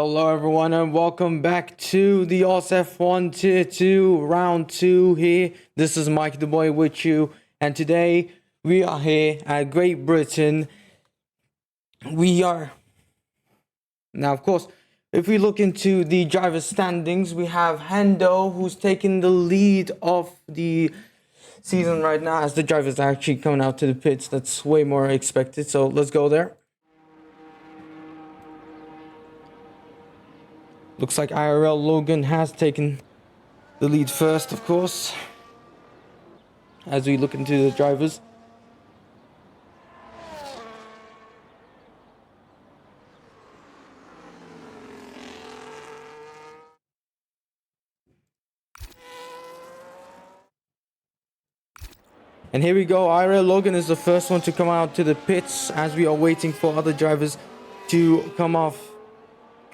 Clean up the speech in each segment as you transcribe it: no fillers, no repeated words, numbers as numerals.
Hello everyone and welcome back to the AUSF1 Tier 2 Round 2 here. This is Mike the Boy with you, and today we are here at Great Britain. Now of course, if we look into the driver standings, we have Hendo, who's taking the lead of the season right now, as the drivers are actually coming out to the pits. That's way more expected, so let's go there. Looks like IRL Logan has taken the lead first, of course, as we look into the drivers. And here we go, IRL Logan is the first one to come out to the pits as we are waiting for other drivers to come off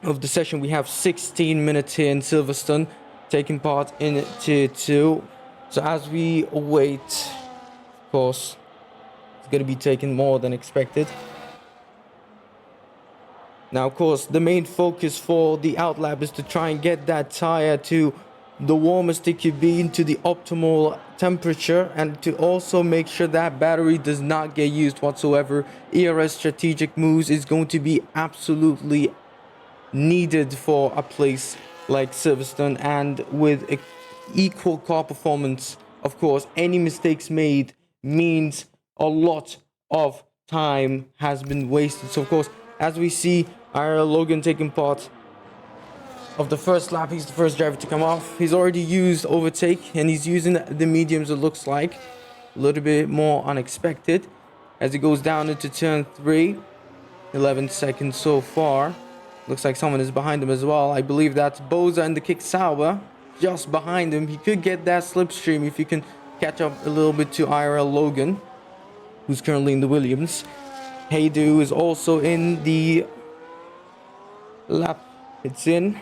of the session. We have 16 minutes here in Silverstone, taking part in Tier 2. So as we wait, of course, it's going to be taking more than expected. Now, of course, the main focus for the outlap is to try and get that tire to the warmest it could be, into the optimal temperature, and to also make sure that battery does not get used whatsoever. ERS strategic moves is going to be absolutely needed for a place like Silverstone, and with equal car performance, of course, any mistakes made means a lot of time has been wasted. So of course, as we see our Logan taking part of the first lap, he's the first driver to come off. He's already used overtake and he's using the mediums, it looks like. A little bit more unexpected as he goes down into turn 3. 11 seconds so far. Looks like someone is behind him as well. I believe that's Boza and the kick Sauber just behind him. He could get that slipstream if he can catch up a little bit to IRL Logan, who's currently in the Williams. Heydu is also in the lap. It's in.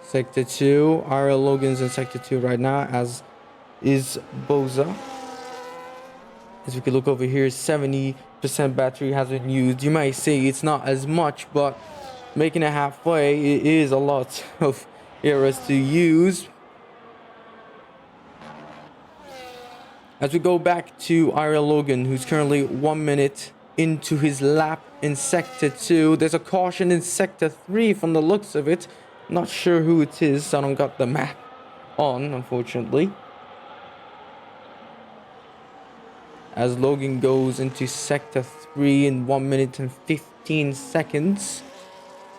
Sector 2. IRL Logan's in Sector 2 right now, as is Boza. As we can look over here, 70% battery has been used. You might say it's not as much, but making it halfway, it is a lot of ERS to use. As we go back to IRL Logan, who's currently 1 minute into his lap in Sector 2. There's a caution in Sector 3 from the looks of it. Not sure who it is. I don't got the map on, unfortunately. As Logan goes into Sector 3 in 1 minute and 15 seconds.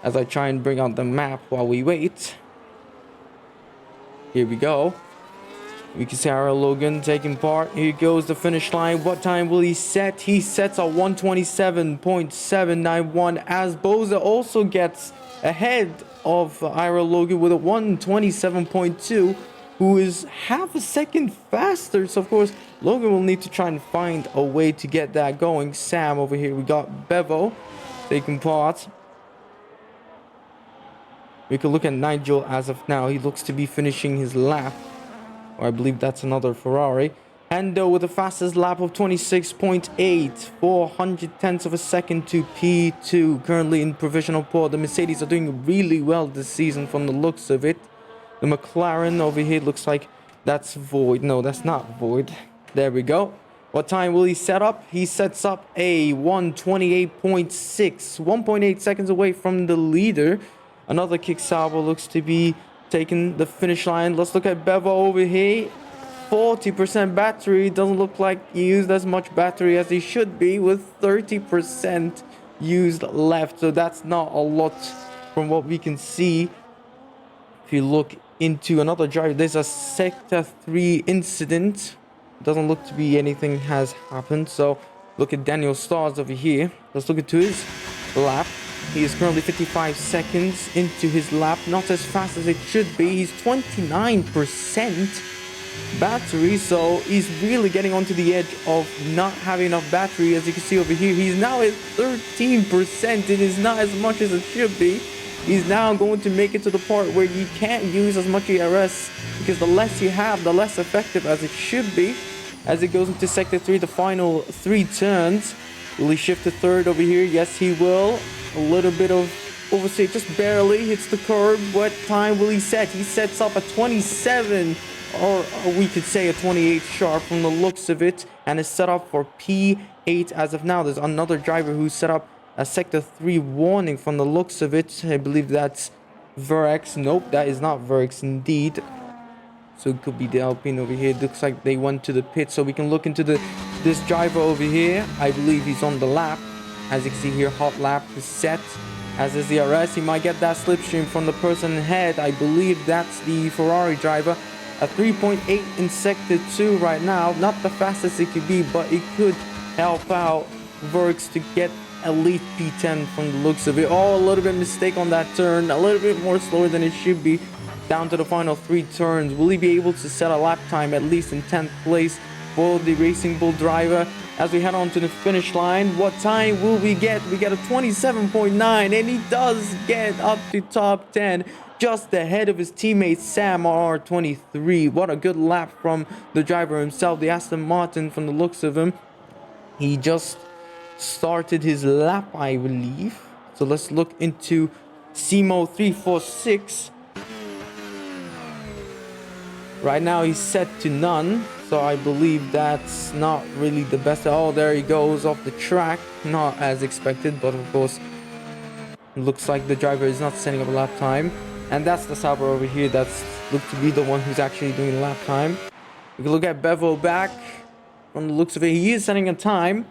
As I try and bring out the map while we wait. Here we go. We can see our Logan taking part. Here goes the finish line. What time will he set? He sets a 127.791, as Boza also gets ahead of IRL Logan with a 127.2. who is half a second faster. So of course, Logan will need to try and find a way to get that going. Sam over here, we got Bevo taking part. We can look at Nigel as of now. He looks to be finishing his lap, or I believe that's another Ferrari. Hendo with the fastest lap of 26.8, 400 tenths of a second to P2. Currently in provisional pole. The Mercedes are doing really well this season from the looks of it. The McLaren over here looks like that's void. No, that's not void. There we go. What time will he set up? He sets up a 128.6, 1.8 seconds away from the leader. Another kick Sauber looks to be taking the finish line. Let's look at Bevo over here. 40% battery. Doesn't look like he used as much battery as he should be, with 30% used left. So that's not a lot from what we can see. If you look into another drive, there's a Sector 3 incident. Doesn't look to be anything has happened. So look at Daniel Stars over here. Let's look into his lap. He is currently 55 seconds into his lap. Not as fast as it should be. He's 29% battery, so he's really getting onto the edge of not having enough battery. As you can see over here, he's now at 13%. It is not as much as it should be. He's now going to make it to the part where you can't use as much ERS, because the less you have, the less effective as it should be. as it goes into sector 3, the final 3 turns. Will he shift to third over here? Yes, he will. A little bit of overstate, just barely hits the curb. What time will he set? He sets up a 27, or we could say a 28 sharp from the looks of it, and is set up for P8 as of now. There's another driver who set up a sector 3 warning from the looks of it. I believe that's Verx. Nope, that is not Verx indeed. So it could be the Alpine over here. It looks like they went to the pit. So we can look into this driver over here. I believe he's on the lap. As you can see here, hot lap is set. As is the RS. He might get that slipstream from the person ahead. I believe that's the Ferrari driver. A 3.8 in sector 2 right now. Not the fastest it could be, but it could help out Verx to get elite P10 from the looks of it. Oh, a little bit mistake on that turn. A little bit more slower than it should be. Down to the final 3 turns. Will he be able to set a lap time at least in 10th place for the Racing Bull driver? As we head on to the finish line, what time will we get? We get a 27.9, and he does get up to top 10, just ahead of his teammate Sam R23. What a good lap from the driver himself, the Aston Martin, from the looks of him. He just started his lap, I believe. So let's look into Simo 346. Right now he's set to none, so I believe that's not really the best. Oh, there he goes off the track. Not as expected, but of course it looks like the driver is not setting up a lap time. And that's the Sauber over here that's looked to be the one who's actually doing the lap time. We can look at Bevo back. From the looks of it, he is setting a time.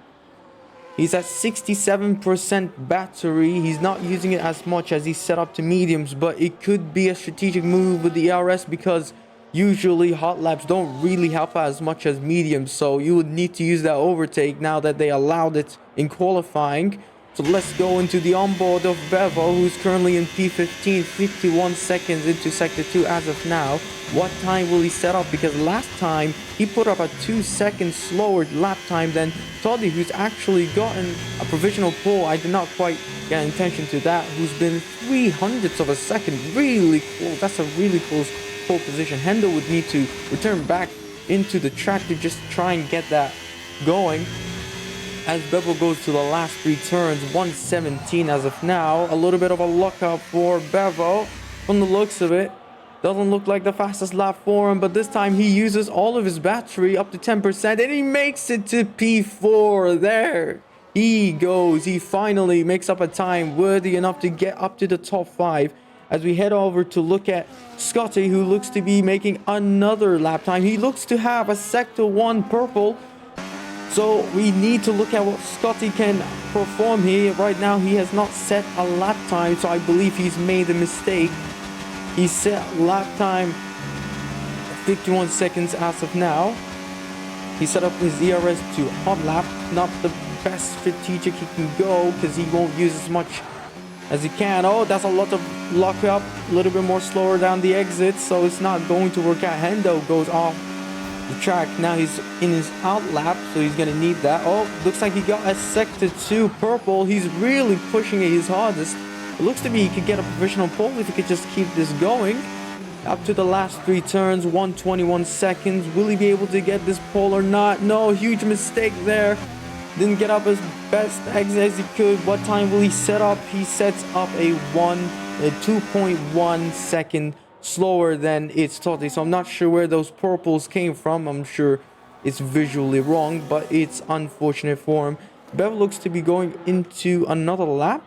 He's at 67% battery. He's not using it as much as he's set up to mediums, but it could be a strategic move with the RS because usually hot laps don't really help out as much as mediums, so you would need to use that overtake now that they allowed it in qualifying. So let's go into the onboard of Bevo, who's currently in P15, 51 seconds into sector 2 as of now. What time will he set up? Because last time he put up a 2 seconds slower lap time than Toddy, who's actually gotten a provisional pole. I did not quite get attention to that, who's been 300ths of a second. Really close. That's a really close pole position. Hendo would need to return back into the track to just try and get that going. As Bevo goes to the last 3 turns, 117 as of now. A little bit of a lockup for Bevo. From the looks of it, doesn't look like the fastest lap for him, but this time he uses all of his battery up to 10%, and he makes it to P4. There he goes. He finally makes up a time worthy enough to get up to the top 5. As we head over to look at Scotty, who looks to be making another lap time. He looks to have a sector 1 purple. So we need to look at what Scotty can perform here. Right now he has not set a lap time, so I believe he's made a mistake. He set lap time 51 seconds as of now. He set up his ERS to hot lap. Not the best strategic he can go because he won't use as much as he can. Oh, that's a lot of lock up. A little bit more slower down the exit, so it's not going to work out. Hendo goes off the track. Now he's in his out lap, so he's gonna need that. Oh, looks like he got a sector 2 purple. He's really pushing it his hardest. It looks to me he could get a provisional pole if he could just keep this going. Up to the last 3 turns, 121 seconds. Will he be able to get this pole or not? No, huge mistake there. Didn't get up as best exit as he could. What time will he set up? He sets up a 2.1 second slower than it's Totti. So I'm not sure where those purples came from. I'm sure it's visually wrong, but it's unfortunate for him. Bev looks to be going into another lap.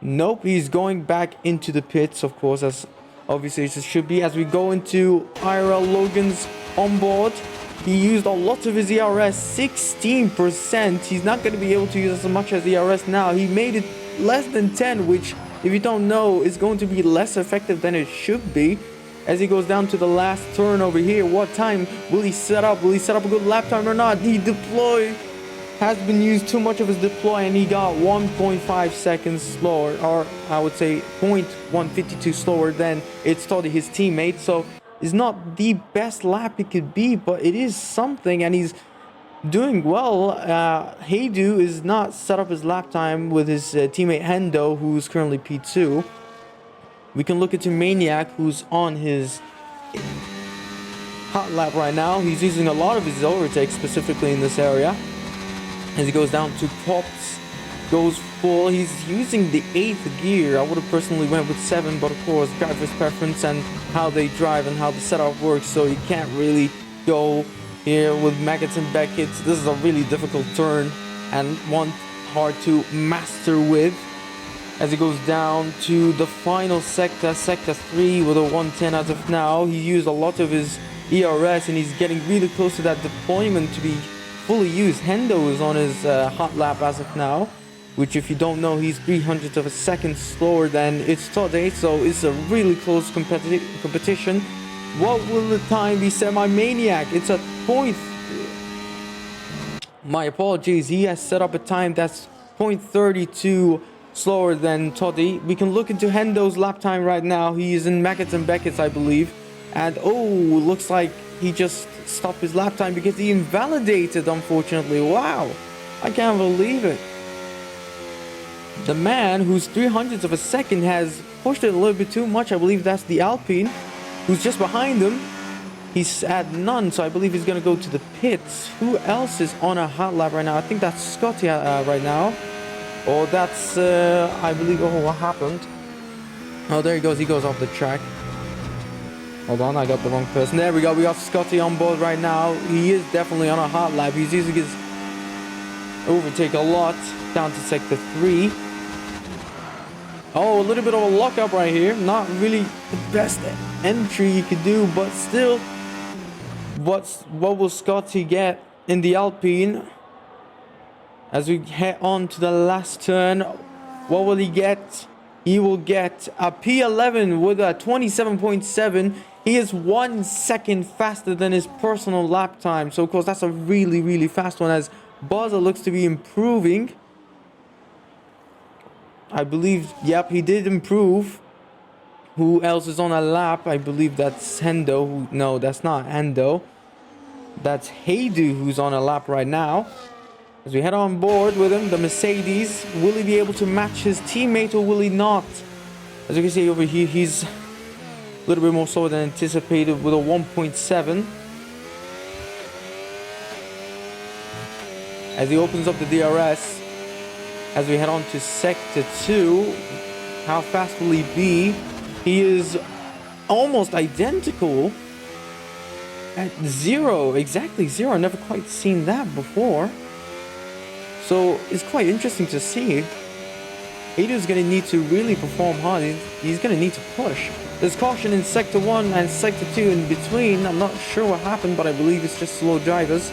Nope, he's going back into the pits, of course, as obviously it should be. As we go into IRL Logan's onboard, he used a lot of his ERS, 16%. He's not going to be able to use as much as ERS now. He made it less than 10, which, if you don't know, is going to be less effective than it should be. As he goes down to the last turn over here, what time will he set up? Will he set up a good lap time or not? He deploy has been used too much of his deploy, and he got 1.5 seconds slower, or I would say 0.152 slower than it's told his teammate. So it's not the best lap it could be, but it is something, and he's doing well. Haydu is not set up his lap time with his teammate Hendo, who's currently P2. We can look into Maniac, who's on his hot lap right now. He's using a lot of his overtakes, specifically in this area. As he goes down to tops, goes full. He's using the 8th gear. I would have personally went with 7, but of course, driver's preference and how they drive and how the setup works. So you can't really go here with Maggots and Beckett's. This is a really difficult turn and one hard to master with. As he goes down to the final sector, sector 3 with a 110 as of now. He used a lot of his ERS and he's getting really close to that deployment to be fully used. Hendo is on his hot lap as of now, which if you don't know, he's 300th of a second slower than it's today, so it's a really close competition. What will the time be? Semi-Maniac, it's a point. My apologies, he has set up a time that's 0.32 slower than Toddy. We can look into Hendo's lap time right now. He is in Maggots and Beckett's, I believe. And oh, looks like he just stopped his lap time because he invalidated, unfortunately. Wow, I can't believe it. The man who's 300th of a second has pushed it a little bit too much. I believe that's the Alpine, who's just behind him. He's at none, so I believe he's going to go to the pits. Who else is on a hot lap right now? I think that's Scotty right now. Oh, that's, I believe, oh, what happened? Oh, there he goes. He goes off the track. Hold on, I got the wrong person. There we go. We got Scotty on board right now. He is definitely on a hot lap. He's using his overtake a lot. Down to sector 3. Oh, a little bit of a lockup right here. Not really the best entry you could do, but still. What will Scotty get in the Alpine? As we head on to the last turn, what will he get? He will get a P11 with a 27.7. He is 1 second faster than his personal lap time. So, of course, that's a really, really fast one as Buzzer looks to be improving. I believe, yep, he did improve. Who else is on a lap? I believe that's Hendo. No, that's not Hendo. That's Haydu who's on a lap right now. As we head on board with him, the Mercedes, will he be able to match his teammate or will he not? As you can see over here, he's a little bit more slower than anticipated with a 1.7. As he opens up the DRS, as we head on to sector 2, how fast will he be? He is almost identical at 0, exactly 0. I've never quite seen that before. So it's quite interesting to see. Haydu's going to need to really perform hard. He's going to need to push. There's caution in sector 1 and sector 2 in between. I'm not sure what happened, but I believe it's just slow drivers.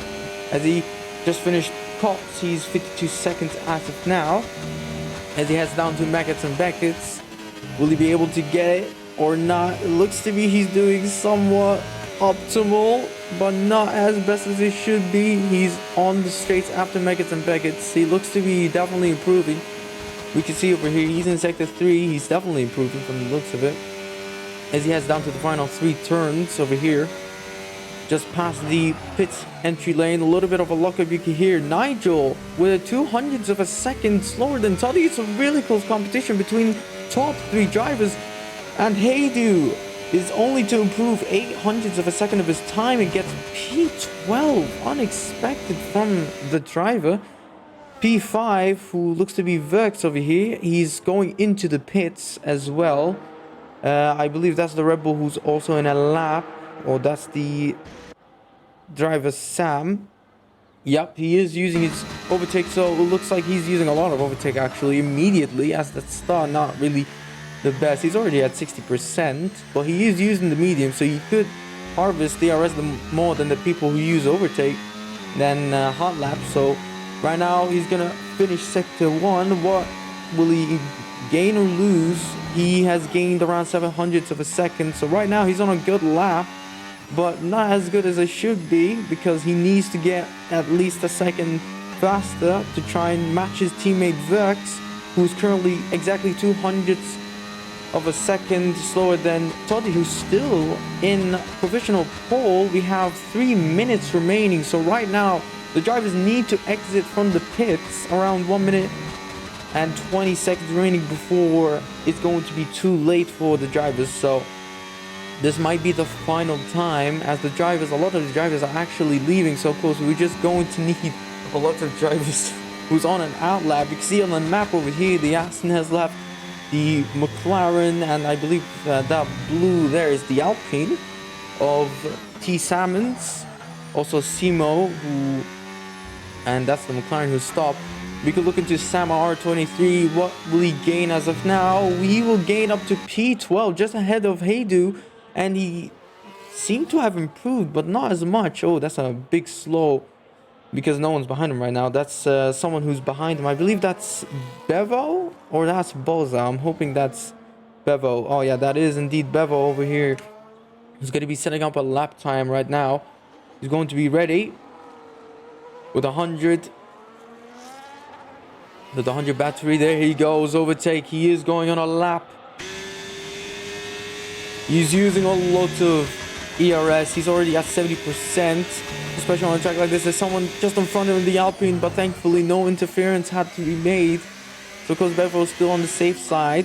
As he just finished Cops, he's 52 seconds as of now. As he heads down to Maggots and Beckett's, will he be able to get it or not? It looks to be he's doing somewhat optimal, but not as best as he should be. He's on the straights after Maggots and Beckett's. He looks to be definitely improving. We can see over here, he's in sector 3. He's definitely improving from the looks of it. As he heads down to the final 3 turns over here. Just past the pit entry lane, a little bit of a lockup you can hear. Nigel with a 200th of a second slower than Toddy. It's a really close competition between top 3 drivers. And Haydu is only to improve 800ths of a second of his time and gets P12. Unexpected from the driver. P5, who looks to be Verx over here. He's going into the pits as well. I believe that's the Red Bull who's also in a lap. Or that's the driver Sam. Yep, he is using his overtake, so it looks like he's using a lot of overtake actually immediately, as that start not really the best. He's already at 60%, but he is using the medium, so you could harvest DRS more than the people who use overtake than hot lap. So right now he's gonna finish sector 1. What will he gain or lose? He has gained around 700ths of a second, so right now he's on a good lap, but not as good as it should be, because he needs to get at least a second faster to try and match his teammate Verx, who's currently exactly 200ths of a second slower than Toddy, who's still in provisional pole. We have 3 minutes remaining, so right now the drivers need to exit from the pits around 1 minute and 20 seconds remaining before it's going to be too late for the drivers. So this might be the final time, as a lot of the drivers are actually leaving so close. We're just going to need a lot of drivers who's on an out lap. You can see on the map over here, the Aston has left, the McLaren, and I believe that blue there is the Alpine of T. Salmons, also Simo, and that's the McLaren who stopped. We could look into Sam R23. What will he gain as of now? He will gain up to P12, just ahead of Haydu, and he seemed to have improved, but not as much. Oh, that's a big slow, because no one's behind him right now. That's someone who's behind him. I believe that's Bevo, or that's Boza. I'm hoping that's Bevo. Oh yeah, that is indeed Bevo over here. He's going to be setting up a lap time right now. He's going to be ready with 100. With the 100 battery, there he goes, overtake. He is going on a lap. He's using a lot of ERS. He's already at 70%, especially on a track like this. There's someone just in front of him, the Alpine, but thankfully no interference had to be made. So because Bevo is still on the safe side.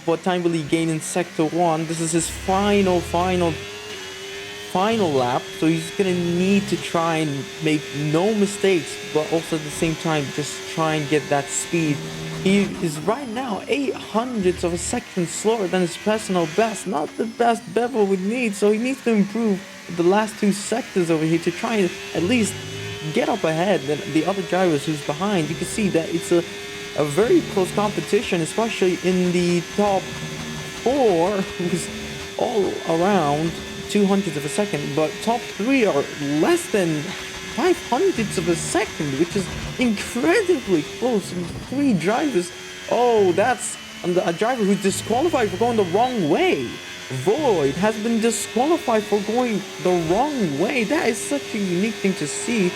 What time will he gain in Sector 1? This is his final lap, so he's gonna need to try and make no mistakes, but also at the same time just try and get that speed. He is right now 0.08 of a second slower than his personal best. Not the best Bevel would need, so he needs to improve the last two sectors over here to try and at least get up ahead than the other drivers who's behind. You can see that it's a very close competition, especially in the top 4, who's all around 200ths of a second, but top 3 are less than 500ths of a second, which is incredibly close. And 3 drivers. Oh, that's a driver who's disqualified for going the wrong way. Void has been disqualified for going the wrong way. That is such a unique thing to see.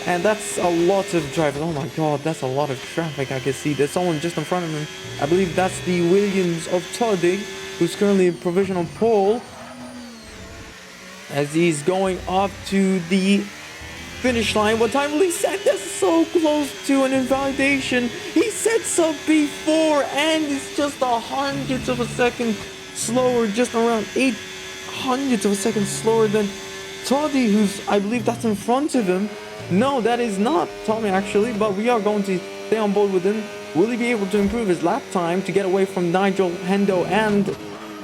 And that's a lot of drivers. Oh my god, that's a lot of traffic I can see. There's someone just in front of him. I believe that's the Williams of Toddy, who's currently in provisional pole, as he's going up to the finish line. What time will he set? That's so close to an invalidation. He sets up before, and it's just 100ths of a second slower, just around 800ths of a second slower than Toddy, who's, I believe that's in front of him. No, that is not Tommy actually, but we are going to stay on board with him. Will he be able to improve his lap time to get away from Nigel, Hendo, and,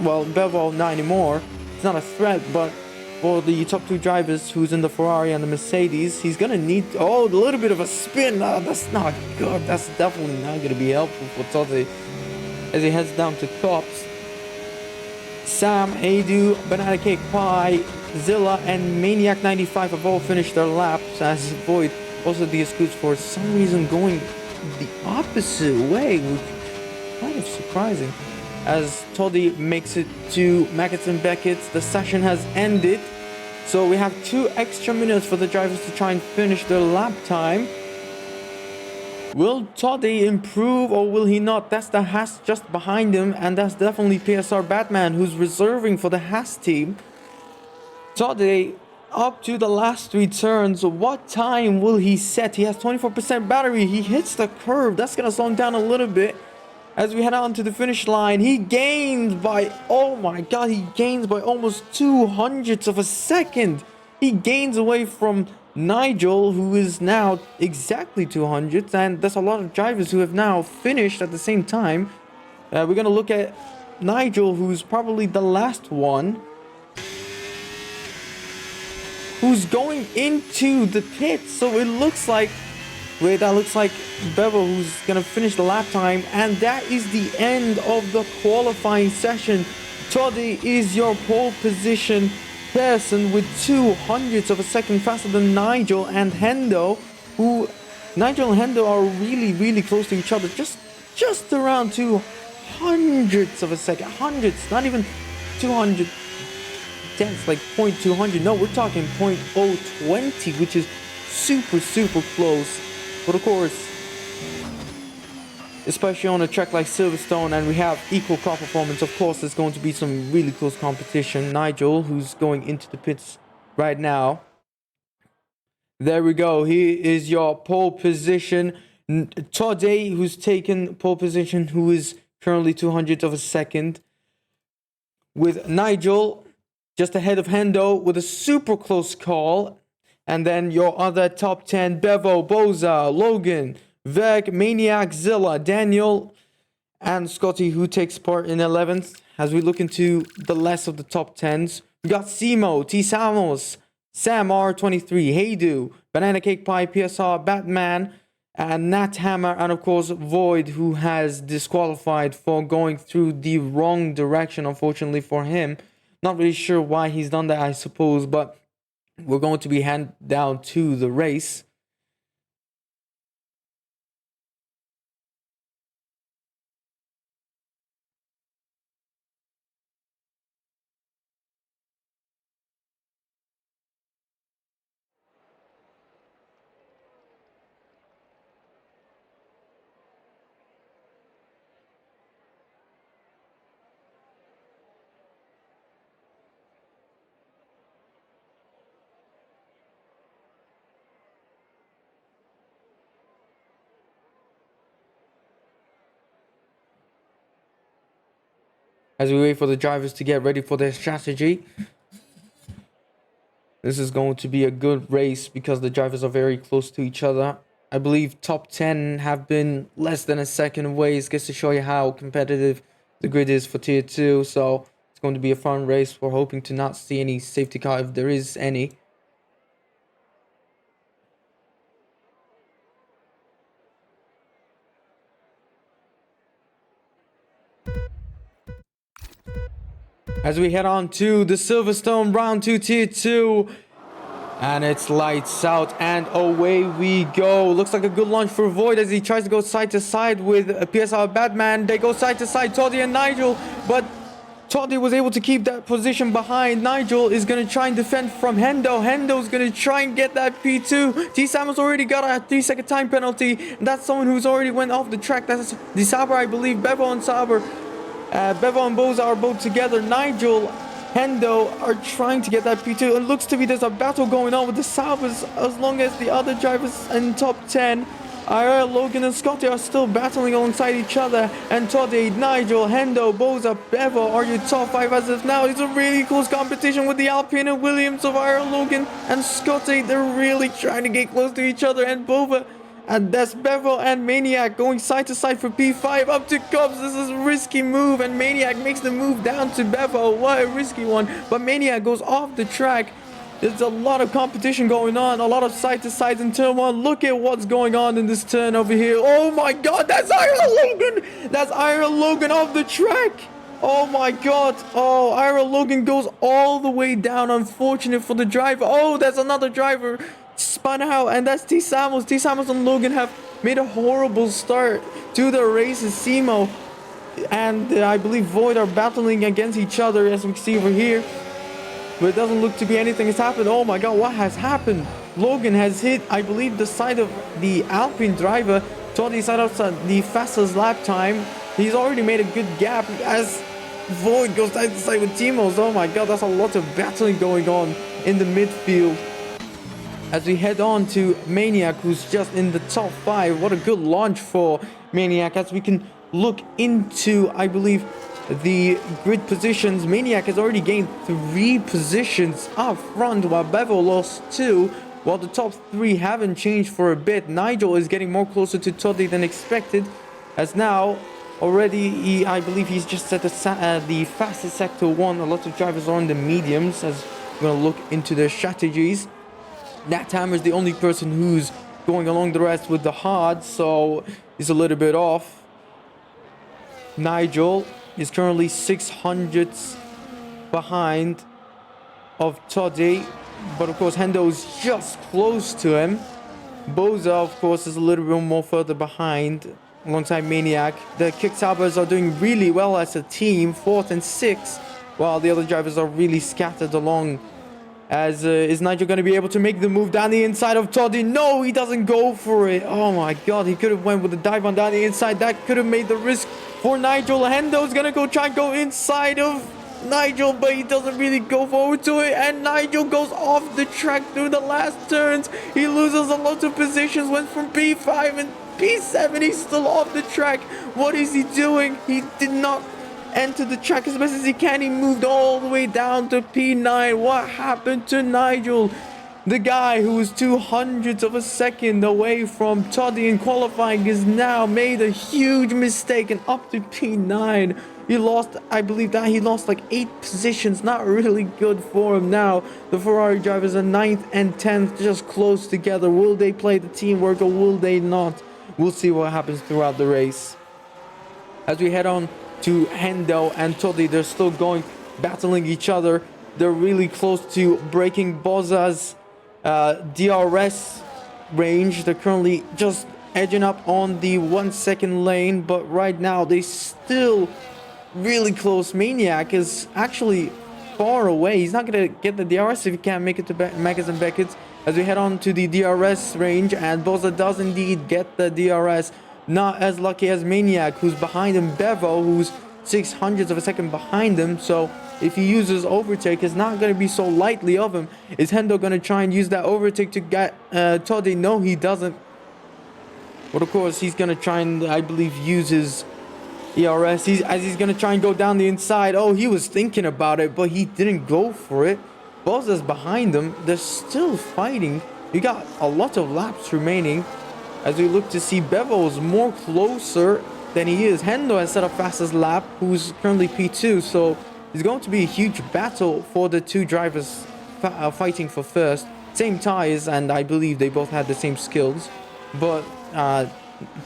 well, Bevo not anymore. It's not a threat, but for the top 2 drivers who's in the Ferrari and the Mercedes, he's gonna need, a little bit of a spin. Oh, that's not good. That's definitely not gonna be helpful for Toddy as he heads down to Cops. Sam, Adu, Banana Cake Pie, Zilla, and Maniac 95 have all finished their laps, as Void, also the Scoots, for some reason going the opposite way, which is kind of surprising. As Toddy makes it to Mackett and Beckett's, the session has ended, so we have 2 extra minutes for the drivers to try and finish their lap time. Will Toddy improve or will he not? That's the Haas just behind him, and that's definitely PSR Batman, who's reserving for the Haas team. Toddy up to the last 3 turns. What time will he set? He has 24% battery. He hits the curve. That's gonna slow him down a little bit. As we head on to the finish line, he gains by, oh my god, he gains by almost 200ths of a second. He gains away from Nigel, who is now exactly 200ths, and there's a lot of drivers who have now finished at the same time. We're going to look at Nigel, who's probably the last one, who's going into the pits. So it looks like, that looks like Bevo, who's going to finish the lap time, and that is the end of the qualifying session. Toddy is your pole position person with 200ths of a second faster than Nigel and Hendo, who Nigel and Hendo are really close to each other, just around 200ths of a second, hundreds, not even 200 tenths, like 0.200. No, we're talking 0.020, which is super close. But of course, especially on a track like Silverstone, and we have equal car performance, of course there's going to be some really close competition. Nigel, who's going into the pits right now. There we go. Here is your pole position. Toddy, who's taken pole position, who is currently 200ths of a second. with Nigel just ahead of Hendo with a super close call. And then your other top 10, Bevo, Boza, Logan, Veg, Maniac, Zilla, Daniel, and Scotty, who takes part in 11th. As we look into the less of the top 10s, we got Simo, T. Samos, Sam R23, Heydu, Banana Cake Pie, PSR, Batman, and Nat Hammer, and of course Void, who has disqualified for going through the wrong direction, unfortunately for him. Not really sure why he's done that, I suppose, but we're going to be handed down to the race. As we wait for the drivers to get ready for their strategy. This is going to be a good race because the drivers are very close to each other. I believe top 10 have been less than a second away. It gets to show you how competitive the grid is for tier 2. So it's going to be a fun race. We're hoping to not see any safety car if there is any. As we head on to the Silverstone round 2 tier 2. And it's lights out and away we go. Looks like a good launch for Void as he tries to go side to side with a PSR Batman. They go side to side, Toddy and Nigel. But Toddy was able to keep that position behind. Nigel is going to try and defend from Hendo. Hendo's going to try and get that P2. T. Samuels already got a 3-second time penalty. That's someone who's already went off the track. That's the Saber, I believe. Bevo and Saber. Bevo and Boza are both together. Nigel, Hendo are trying to get that P2. It looks to be there's a battle going on with the Sabers as long as the other drivers in top 10. IR, Logan and Scotty are still battling alongside each other. And Toddy, Nigel, Hendo, Boza, Bevo are your top 5 as of now. It's a really close competition with the Alpine and Williams of IR, Logan and Scotty. They're really trying to get close to each other. And Bova, and that's Bevo and Maniac going side to side for P5 up to Cubs. This is a risky move and Maniac makes the move down to Bevo. What a risky one. But Maniac goes off the track. There's a lot of competition going on. A lot of side to sides in turn 1. Look at what's going on in this turn over here. Oh my god, that's Ira Logan. That's Ira Logan off the track. Oh my god. Oh, Ira Logan goes all the way down. Unfortunate for the driver. Oh, there's another driver. Spun out, and that's T. Samuels. T. Samuels and Logan have made a horrible start to the races. Simo and I believe Void are battling against each other as we see over here. But it doesn't look to be anything has happened. Oh my god, what has happened? Logan has hit, I believe, the side of the Alpine driver. Toddy side outside the fastest lap time. He's already made a good gap as Void goes side to side with Timos. Oh my god, that's a lot of battling going on in the midfield. As we head on to Maniac, who's just in the top 5. What a good launch for Maniac. As we can look into, I believe, the grid positions. Maniac has already gained 3 positions up front, while Bevo lost 2. While the top 3 haven't changed for a bit. Nigel is getting more closer to Toddy than expected. As now, already, I believe he's just at the fastest sector 1. A lot of drivers are on the mediums. As we're going to look into their strategies. Nat Hammer is the only person who's going along the rest with the hard, so he's a little bit off. Nigel is currently 600ths behind of Toddy, but of course Hendo is just close to him. Boza, of course, is a little bit more further behind alongside Maniac. The Kicksabers are doing really well as a team, 4th and 6th, while the other drivers are really scattered along. As is Nigel going to be able to make the move down the inside of Toddy? No, he doesn't go for it. Oh my god, he could have went with the dive on down the inside. That could have made the risk for Nigel. Hendo's going to try and go inside of Nigel, but he doesn't really go forward to it. And Nigel goes off the track through the last turns. He loses a lot of positions, went from P5 and P7. He's still off the track. What is he doing? He did not enter the track as best as he can. He moved all the way down to P9. What happened to Nigel? The guy who was 200ths of a second away from Toddy in qualifying has now made a huge mistake and up to P9. He lost, I believe that he lost like 8 positions. Not really good for him now. The Ferrari drivers are 9th and 10th, just close together. Will they play the teamwork or will they not? We'll see what happens throughout the race. As we head on to Hendo and Toddy, they're still battling each other. They're really close to breaking Bozza's DRS range. They're currently just edging up on the 1 second lane, but right now they still really close. Maniac is actually far away. He's not gonna get the DRS if he can't make it to Megas and Beckett's. As we head on to the DRS range, and Bozza does indeed get the DRS. Not as lucky as Maniac, who's behind him. Bevo, who's 600ths of a second behind him. So if he uses overtake, it's not going to be so lightly of him. Is Hendo going to try and use that overtake to get Toddy? No, he doesn't. But of course, he's going to try and, I believe, use his ERS. He's going to try and go down the inside. Oh, he was thinking about it, but he didn't go for it. Bozza's behind them. They're still fighting. We got a lot of laps remaining. As we look to see Bevo's more closer than he is. Hendo has set up fastest lap, who's currently P2. So it's going to be a huge battle for the two drivers fighting for first. Same tires, and I believe they both had the same skills. But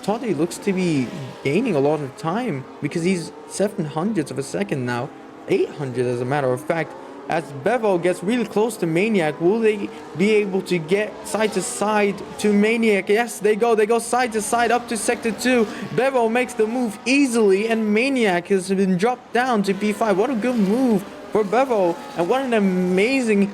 Toddy looks to be gaining a lot of time because he's 700ths of a second now. 800 as a matter of fact. As Bevo gets really close to Maniac, will they be able to get side to side to Maniac? Yes, they go. They go side to side up to Sector 2. Bevo makes the move easily, and Maniac has been dropped down to P5. What a good move for Bevo, and what an amazing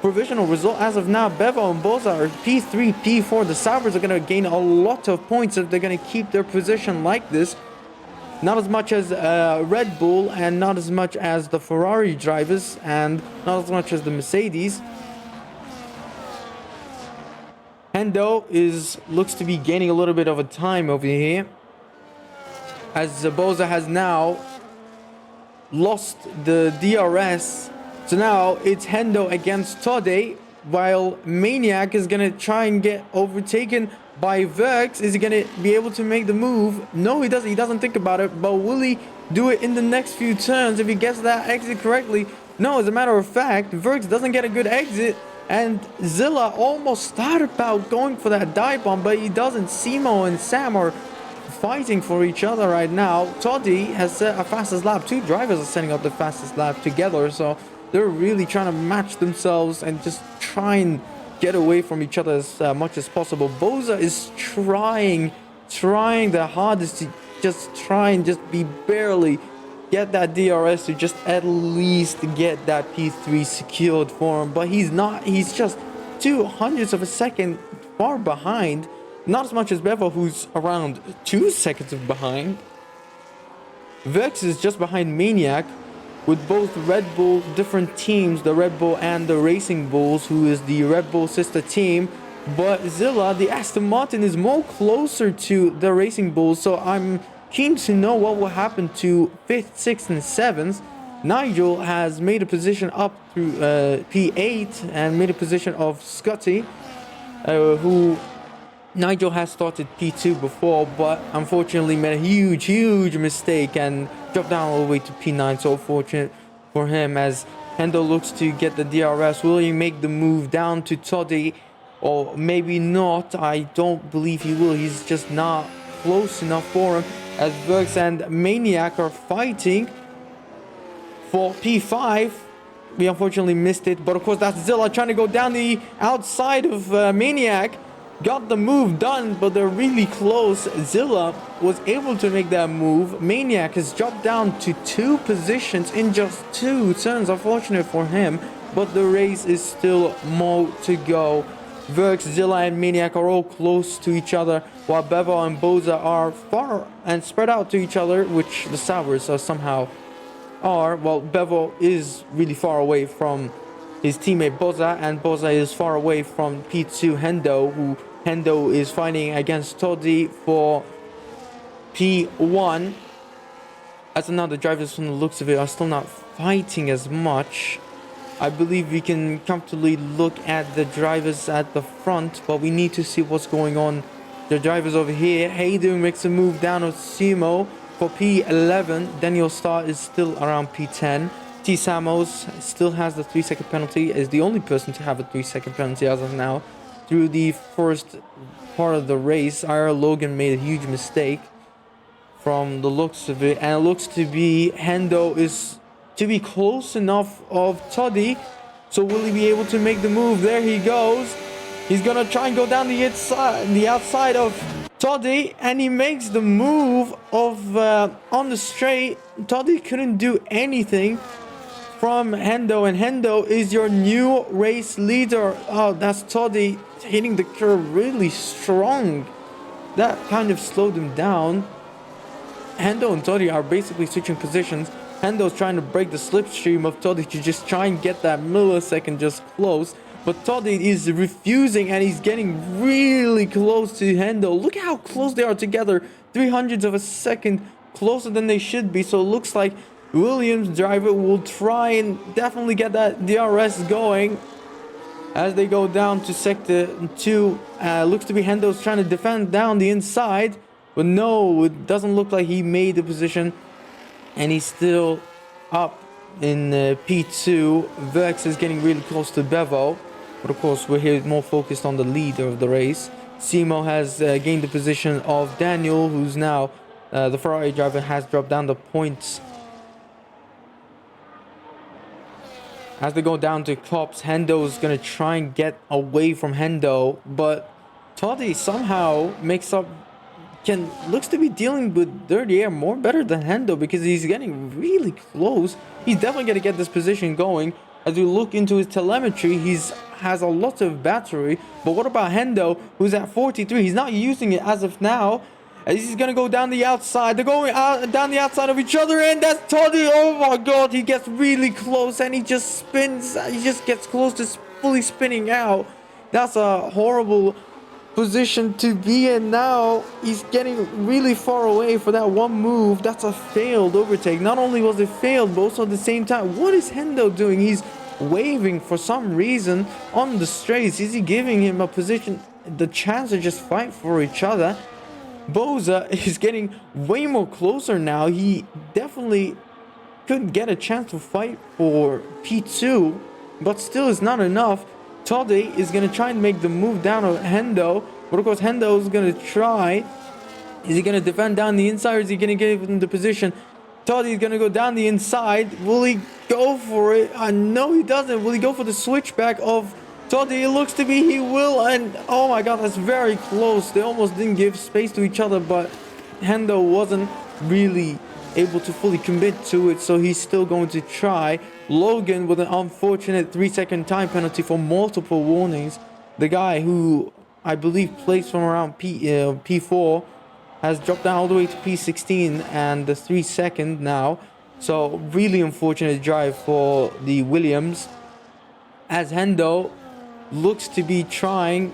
provisional result as of now. Bevo and Bozza are P3, P4. The Sabres are going to gain a lot of points if they're going to keep their position like this. Not as much as Red Bull, and not as much as the Ferrari drivers, and not as much as the Mercedes. Hendo looks to be gaining a little bit of a time over here, as Bozza has now lost the DRS. So now it's Hendo against Toddy, while Maniac is going to try and get overtaken by Verx. Is he going to be able to make the move? No, he doesn't. He doesn't think about it. But will he do it in the next few turns if he gets that exit correctly? No, as a matter of fact, Verx doesn't get a good exit. And Zilla almost thought about going for that dive bomb, but he doesn't. Simo and Sam are fighting for each other right now. Toddy has set a fastest lap. Two drivers are setting up the fastest lap together. So they're really trying to match themselves and just try and get away from each other as much as possible. Bozza is trying the hardest to just be barely get that DRS to just at least get that P3 secured for him. But he's not. He's just 200ths of a second far behind. Not as much as Bevo, who's around 2 seconds behind. Vex is just behind Maniac, with both Red Bull different teams, the Red Bull and the Racing Bulls, who is the Red Bull sister team. But Zilla, the Aston Martin, is more closer to the Racing Bulls, so I'm keen to know what will happen to 5th, 6th, and 7th. Nigel has made a position up through P8 and made a position of Scotty, who Nigel has started P2 before, but unfortunately made a huge mistake and dropped down all the way to P9. So fortunate for him, as Hendo looks to get the DRS. Will he make the move down to Toddy, or maybe not? I don't believe he will. He's just not close enough for him, as Verx and Maniac are fighting for P5. We unfortunately missed it, but of course that's Zilla trying to go down the outside of Maniac. Got the move done, but they're really close. Zilla was able to make that move. Maniac has dropped down to 2 positions in just 2 turns. Unfortunate for him, but the race is still more to go. Verx, Zilla, and Maniac are all close to each other, while Bevo and Bozza are far and spread out to each other, which the Sabres somehow are. Well, Bevo is really far away from his teammate Bozza, and Bozza is far away from P2 Hendo, who Hendo is fighting against Toddy for P1. As of now, the drivers from the looks of it are still not fighting as much. I believe we can comfortably look at the drivers at the front, but we need to see what's going on. The drivers over here. Hayden makes a move down of Simo for P11. Daniel Starr is still around P10. T. Samos still has the 3-second penalty, is the only person to have a 3-second penalty as of now. Through the first part of the race, Ira Logan made a huge mistake from the looks of it, and it looks to be Hendo is to be close enough of Toddy. So will he be able to make the move? There he goes. He's gonna try and go down the outside of Toddy, and he makes the move of on the straight. Toddy couldn't do anything from Hendo, and Hendo is your new race leader. Oh, that's Toddy hitting the curve really strong. That kind of slowed him down. Hendo and Toddy are basically switching positions. Hendo's trying to break the slipstream of Toddy to just try and get that millisecond just close. But Toddy is refusing, and he's getting really close to Hendo. Look at how close they are together. 300ths of a second closer than they should be. So it looks like Williams driver will try and definitely get that DRS going as they go down to sector 2. Looks to be Hendo's trying to defend down the inside. But no, it doesn't look like he made the position, and he's still up in P2. Vex is getting really close to Bevo, but of course we're here more focused on the leader of the race. Simo has gained the position of Daniel, who's now the Ferrari driver, has dropped down the points. As they go down to Cops, Hendo is going to try and get away from Hendo, but Toddy somehow makes up, looks to be dealing with dirty air more better than Hendo, because he's getting really close. He's definitely going to get this position going. As we look into his telemetry, has a lot of battery. But what about Hendo, who's at 43? He's not using it as of now. As he's going to go down the outside. They're going down the outside of each other, and that's Toddy. Oh my god, he gets really close, and he just spins. He just gets close to fully spinning out. That's a horrible position to be in. Now he's getting really far away for that one move. That's a failed overtake. Not only was it failed, but also at the same time, what is Hendo doing? He's waving for some reason on the straights. Is he giving him a position, the chance to just fight for each other? Boza is getting way more closer now. He definitely could get a chance to fight for P2, but still is not enough. Toddy is going to try and make the move down on Hendo, but of course Hendo is going to try. Is he going to defend down the inside, or is he going to give him the position? Toddy is going to go down the inside. Will he go for it? No, he doesn't. Will he go for the switchback of Toddy? It looks to be he will, and oh my god, that's very close. They almost didn't give space to each other, but Hendo wasn't really able to fully commit to it, so he's still going to try. Logan with an unfortunate 3-second time penalty for multiple warnings. The guy who I believe placed from around P4 has dropped down all the way to P16 and the 3-second now. So really unfortunate drive for the Williams, as Hendo looks to be trying.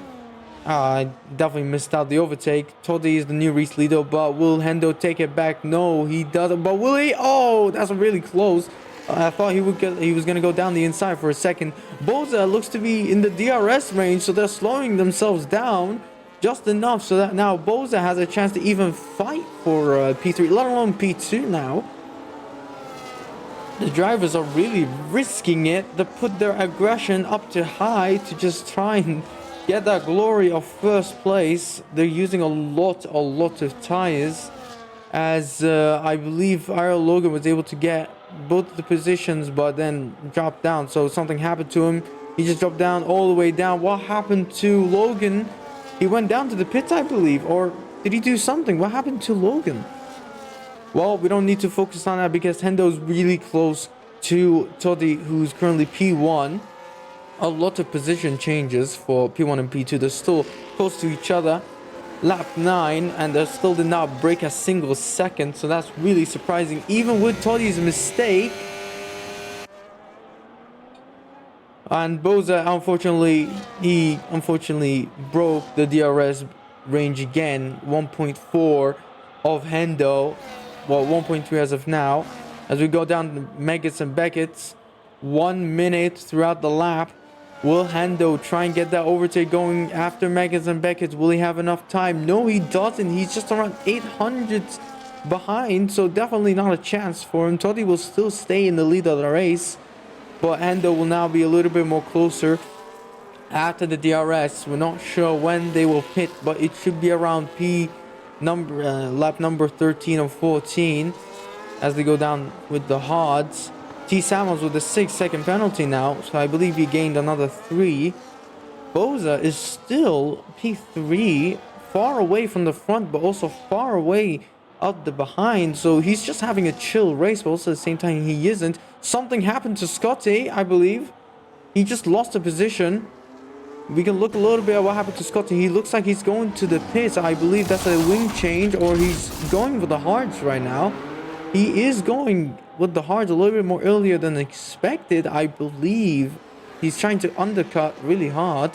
Definitely missed out the overtake. Toddy is the new race leader, but will Hendo take it back? No, he doesn't. But will he? Oh, that's really close. I thought he was going to go down the inside for a second. Boza looks to be in the DRS range, so they're slowing themselves down just enough so that now Boza has a chance to even fight for P3, let alone P2 now. The drivers are really risking it. They put their aggression up to high to just try and get that glory of first place. They're using a lot of tires, as I believe Ira Logan was able to get both the positions but then dropped down. So something happened to him. He just dropped down all the way down. What happened to Logan? He went down to the pits, I believe, or did he do something? What happened to Logan? Well, we don't need to focus on that because Hendo's really close to Toddy, who's currently P1. A lot of position changes for P1 and P2. They're still close to each other. Lap 9, and they still did not break a single second, so that's really surprising. Even with Toddy's mistake. And Boza, he unfortunately broke the DRS range again. 1.4 of Hendo. well, 1.3 as of now. As we go down to Megats and Beckett's, 1 minute throughout the lap. Will Hendo try and get that overtake going after Megats and Beckett's? Will he have enough time? No, he doesn't. He's just around 800s behind, so definitely not a chance for him. Toddy will still stay in the lead of the race, but Hendo will now be a little bit more closer after the DRS. We're not sure when they will pit, but it should be around lap number 13 or 14 as they go down with the hards. T. Samuels with a 6-second penalty now, so I believe he gained another 3. Boza is still P3, far away from the front, but also far away out the behind, so he's just having a chill race, but also at the same time he isn't. Something happened to Scotty, I believe. He just lost a position. We can look a little bit at what happened to Scotty. He looks like he's going to the pits. I believe that's a wing change, or he's going with the hards right now. He is going with the hards a little bit more earlier than expected. I believe he's trying to undercut really hard.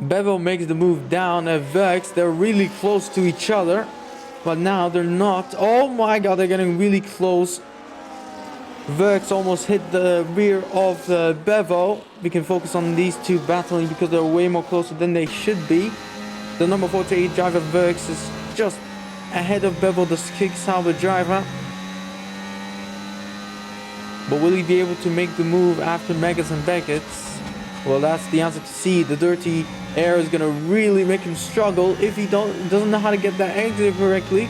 Bevel makes the move down at Vex. They're really close to each other, but now they're not. Oh my god, they're getting really close. Vex almost hit the rear of Bevo. We can focus on these two battling because they're way more closer than they should be. The number 48 driver Vex is just ahead of Bevo, the kick salvage driver. But will he be able to make the move after Megas and Beckett's? Well, that's the answer to C. The dirty air is going to really make him struggle if he doesn't know how to get that exit correctly.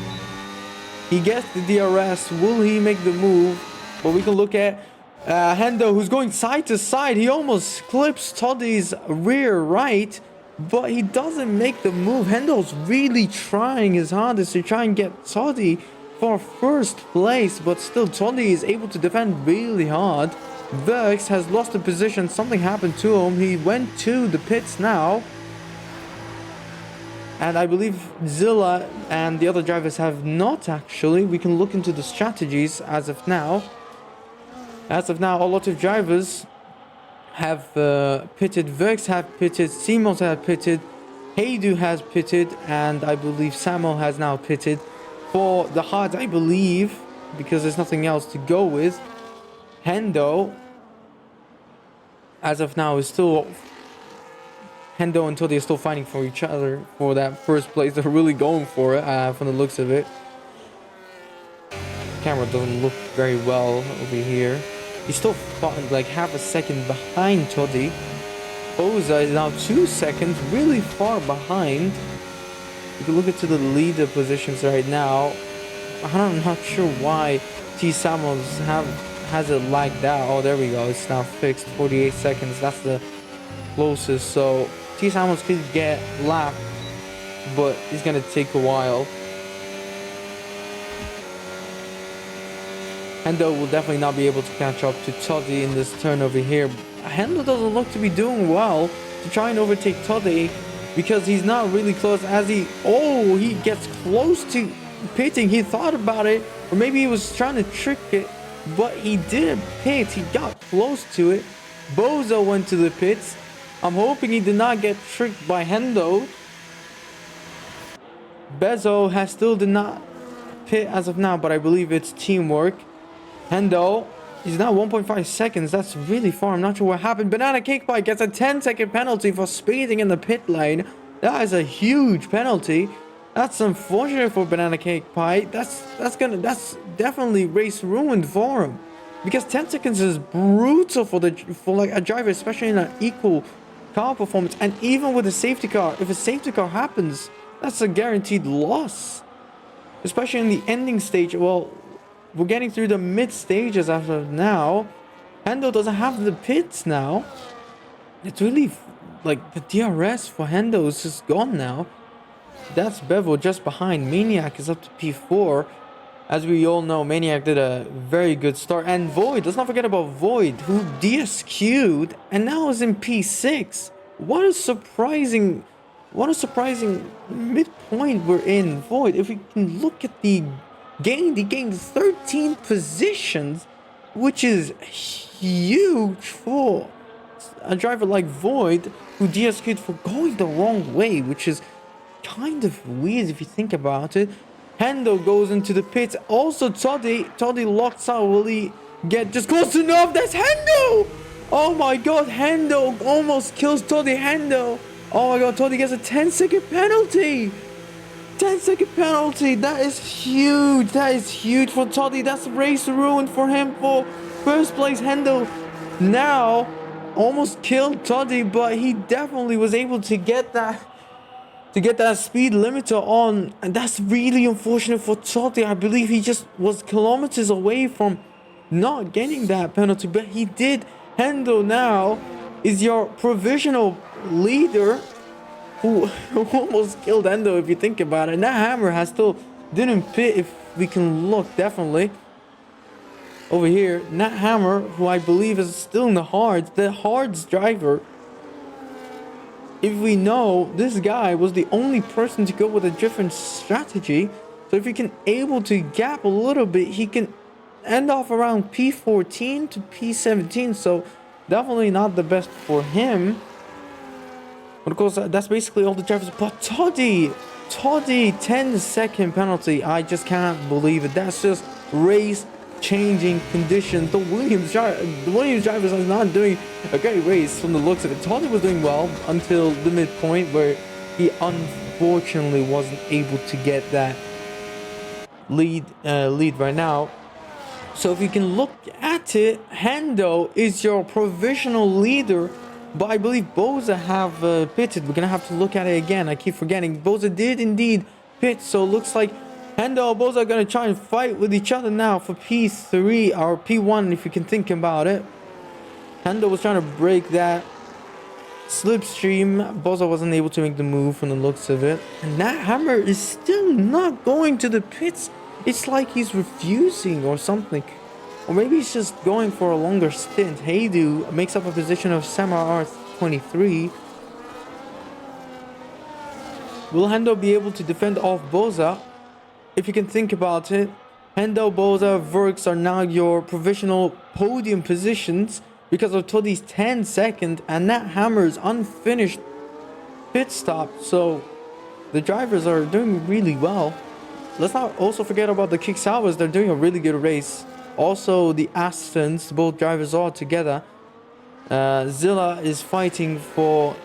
He gets the DRS. Will he make the move? But we can look at Hendo, who's going side to side. He almost clips Toddy's rear right, but he doesn't make the move. Hendo's really trying his hardest to try and get Toddy for first place, but still Toddy is able to defend really hard. Vex has lost a position. Something happened to him. He went to the pits now. And I believe Zilla and the other drivers have not actually. We can look into the strategies as of now. As of now, a lot of drivers have pitted. Vex have pitted. Simons have pitted. Heidu has pitted. And I believe Samuel has now pitted. For the hards, I believe, because there's nothing else to go with, Hendo, as of now, is still... Hendo and Toddy are still fighting for each other for that first place. They're really going for it from the looks of it. Camera doesn't look very well over here. He's still like half a second behind Toddy. Boza is now 2 seconds, really far behind. You can look into the leader positions right now. I'm not sure why T. Samuels has it lagged out. Oh, there we go. It's now fixed. 48 seconds. That's the closest. So T. Samuels could get lapped, but it's going to take a while. Hendo will definitely not be able to catch up to Toddy in this turn over here. Hendo doesn't look to be doing well to try and overtake Toddy because he's not really close as he gets close to pitting. He thought about it, or maybe he was trying to trick it, but he didn't pit. He got close to it. Bozo went to the pits. I'm hoping he did not get tricked by Hendo. Bezo did not pit as of now, but I believe it's teamwork. Hendo, he's now 1.5 seconds. That's really far. I'm not sure what happened. Banana Cake Pie gets a 10-second penalty for speeding in the pit lane. That is a huge penalty. That's unfortunate for Banana Cake Pie. That's definitely race ruined for him. Because 10 seconds is brutal for like a driver, especially in an equal car performance. And even with a safety car, if a safety car happens, that's a guaranteed loss. Especially in the ending stage. Well, we're getting through the mid stages as of now. Hendo doesn't have the pits now. It's really like the DRS for Hendo is just gone now. That's Bevo just behind. Maniac is up to P4. As we all know, Maniac did a very good start. And Void, let's not forget about Void, who DSQ'd and now is in P6. What a surprising midpoint we're in. Void, if we can look at the gain, he gained 13 positions, which is huge for a driver like Void, who DSQ'd for going the wrong way, which is kind of weird if you think about it. Hendo goes into the pits. Also, Toddy locks out. Will he get just close enough? That's Hendo! Oh my god, Hendo almost kills Toddy. Hendo. Oh my god, Toddy gets a 10-second penalty. 10-second penalty. That is huge. That is huge for Toddy. That's race ruined for him for first place. Hendo now almost killed Toddy, but he definitely was able to get that speed limiter on, and that's really unfortunate for Toddy. I believe he just was kilometers away from not getting that penalty, but he did. Hendo now is your provisional leader who almost killed Hendo if you think about it. And that Hammer has still didn't pit, if we can look definitely over here. Nat Hammer, who I believe is still in the hards driver. If we know, this guy was the only person to go with a different strategy. So if he can able to gap a little bit, he can end off around P14 to P17. So definitely not the best for him. But of course, that's basically all the drivers. But Toddy, 10-second penalty. I just can't believe it. That's just race changing conditions. The Williams drivers are not doing a great race from the looks of it. Toddy was doing well until the midpoint, where he unfortunately wasn't able to get that lead right now. So if you can look at it, Hendo is your provisional leader, but I believe Boza have pitted. We're gonna have to look at it again. I keep forgetting. Boza did indeed pit, so it looks like Hendo and Boza are gonna try and fight with each other now for P3 or P1, if you can think about it. Hendo was trying to break that slipstream. Boza wasn't able to make the move from the looks of it. And that Hammer is still not going to the pits. It's like he's refusing or something. Or maybe he's just going for a longer stint. Haydu makes up a position of Samar R23. Will Hendo be able to defend off Boza? If you can think about it, Hendo, Boza, Verks are now your provisional podium positions because of Toddy's 10-second and Nat Hammer's unfinished pit stop. So the drivers are doing really well. Let's not also forget about the Kicksauers. They're doing a really good race. Also, the Astons, both drivers all together. Zilla is fighting for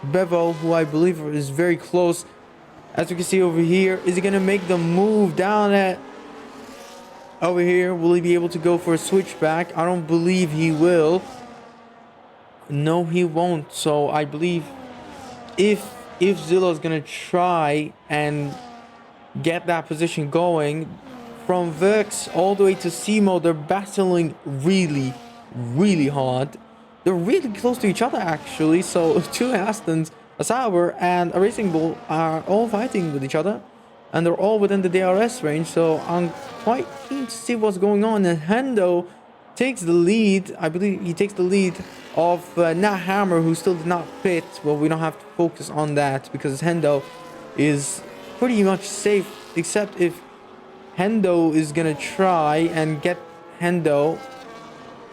Bevo, who I believe is very close. As you can see over here, is he going to make the move down at over here? Will he be able to go for a switchback? I don't believe he will. No, he won't. So I believe if Zilla is going to try and get that position going, from Vex all the way to Simo, they're battling really hard. They're really close to each other actually. So two Astons, a Sauber and a Racing Bull are all fighting with each other, and they're all within the DRS range. So I'm quite keen to see what's going on. And Hendo takes the lead. I believe he takes the lead of Nat Hammer, who still did not pit. Well, we don't have to focus on that because Hendo is pretty much safe, except if Hendo is gonna try and get Hendo.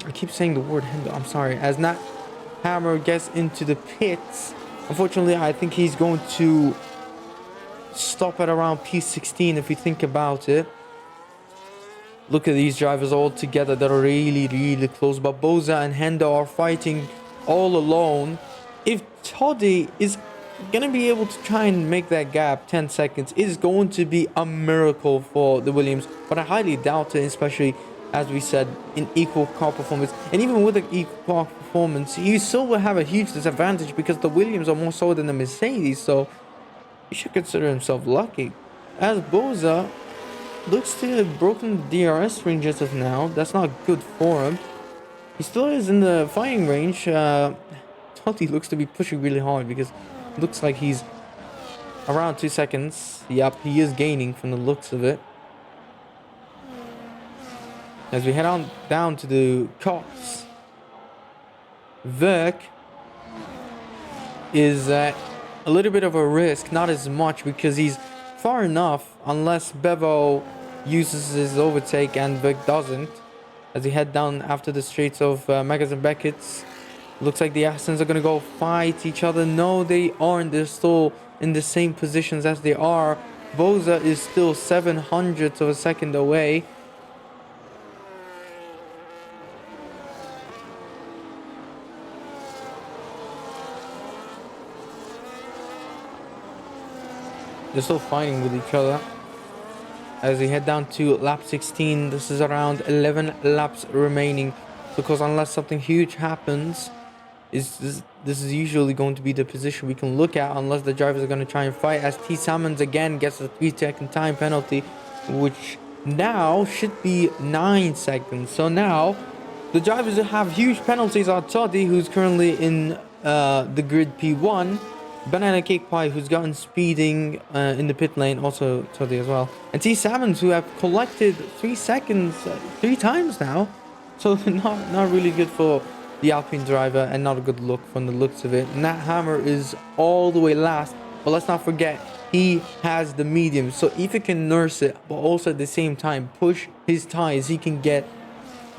I keep saying the word Hendo, I'm sorry. As Nat Hammer gets into the pits, unfortunately, I think he's going to stop at around P16 if you think about it. Look at these drivers all together that are really close. But Boza and Hendo are fighting all alone. If Toddy is gonna be able to try and make that gap 10 seconds, it is going to be a miracle for the Williams. But I highly doubt it, especially as we said, in equal car performance. And even with the equal car performance, you still will have a huge disadvantage because the Williams are more so than the Mercedes. So he should consider himself lucky. As Boza looks to have broken the DRS range as of now. That's not good for him. He still is in the fighting range. Toddy looks to be pushing really hard because it looks like he's around 2 seconds. Yep, he is gaining from the looks of it. As we head on down to the cops, Verk is at a little bit of a risk, not as much because he's far enough, unless Bevo uses his overtake and Verk doesn't. As we head down after the streets of Megas and Beckett's, looks like the Astons are going to go fight each other. No, they aren't. They're still in the same positions as they are Boza is still 700ths of a second away. They're still fighting with each other as they head down to lap 16. This is around 11 laps remaining, because unless something huge happens, this is usually going to be the position we can look at, unless the drivers are going to try and fight, as T. Salmons again gets a 3-second time penalty, which now should be 9 seconds. So now the drivers that have huge penalties are Toddy, who's currently in the grid P1, Banana Cake Pie, who's gotten speeding in the pit lane, also Toddy as well, and T. Salmons, who have collected 3 seconds 3 times now. So not really good for the Alpine driver, and not a good look from the looks of it. Nat Hammer is all the way last, but let's not forget he has the medium, so if he can nurse it but also at the same time push his tires, he can get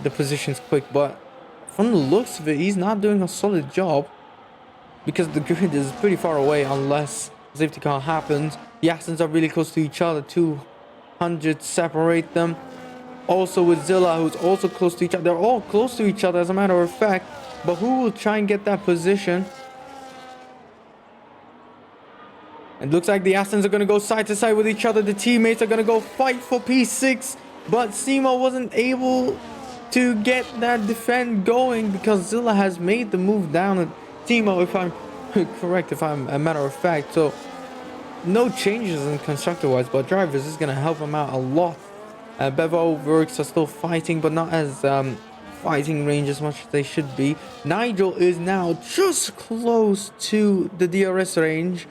the positions quick. But from the looks of it, he's not doing a solid job, because the grid is pretty far away unless safety car happens. The Astons are really close to each other, 200 separate them. Also with Zilla, who's also close to each other. They're all close to each other as a matter of fact, but who will try and get that position? It looks like the Astons are going to go side to side with each other. The teammates are going to go fight for P6, but Simo wasn't able to get that defend going because Zilla has made the move down at Timo, if I'm correct, if I'm a matter of fact. So no changes in constructor wise, but drivers is going to help him out a lot. Bevo Works are still fighting, but not as fighting range as much as they should be. Nigel is now just close to the DRS range,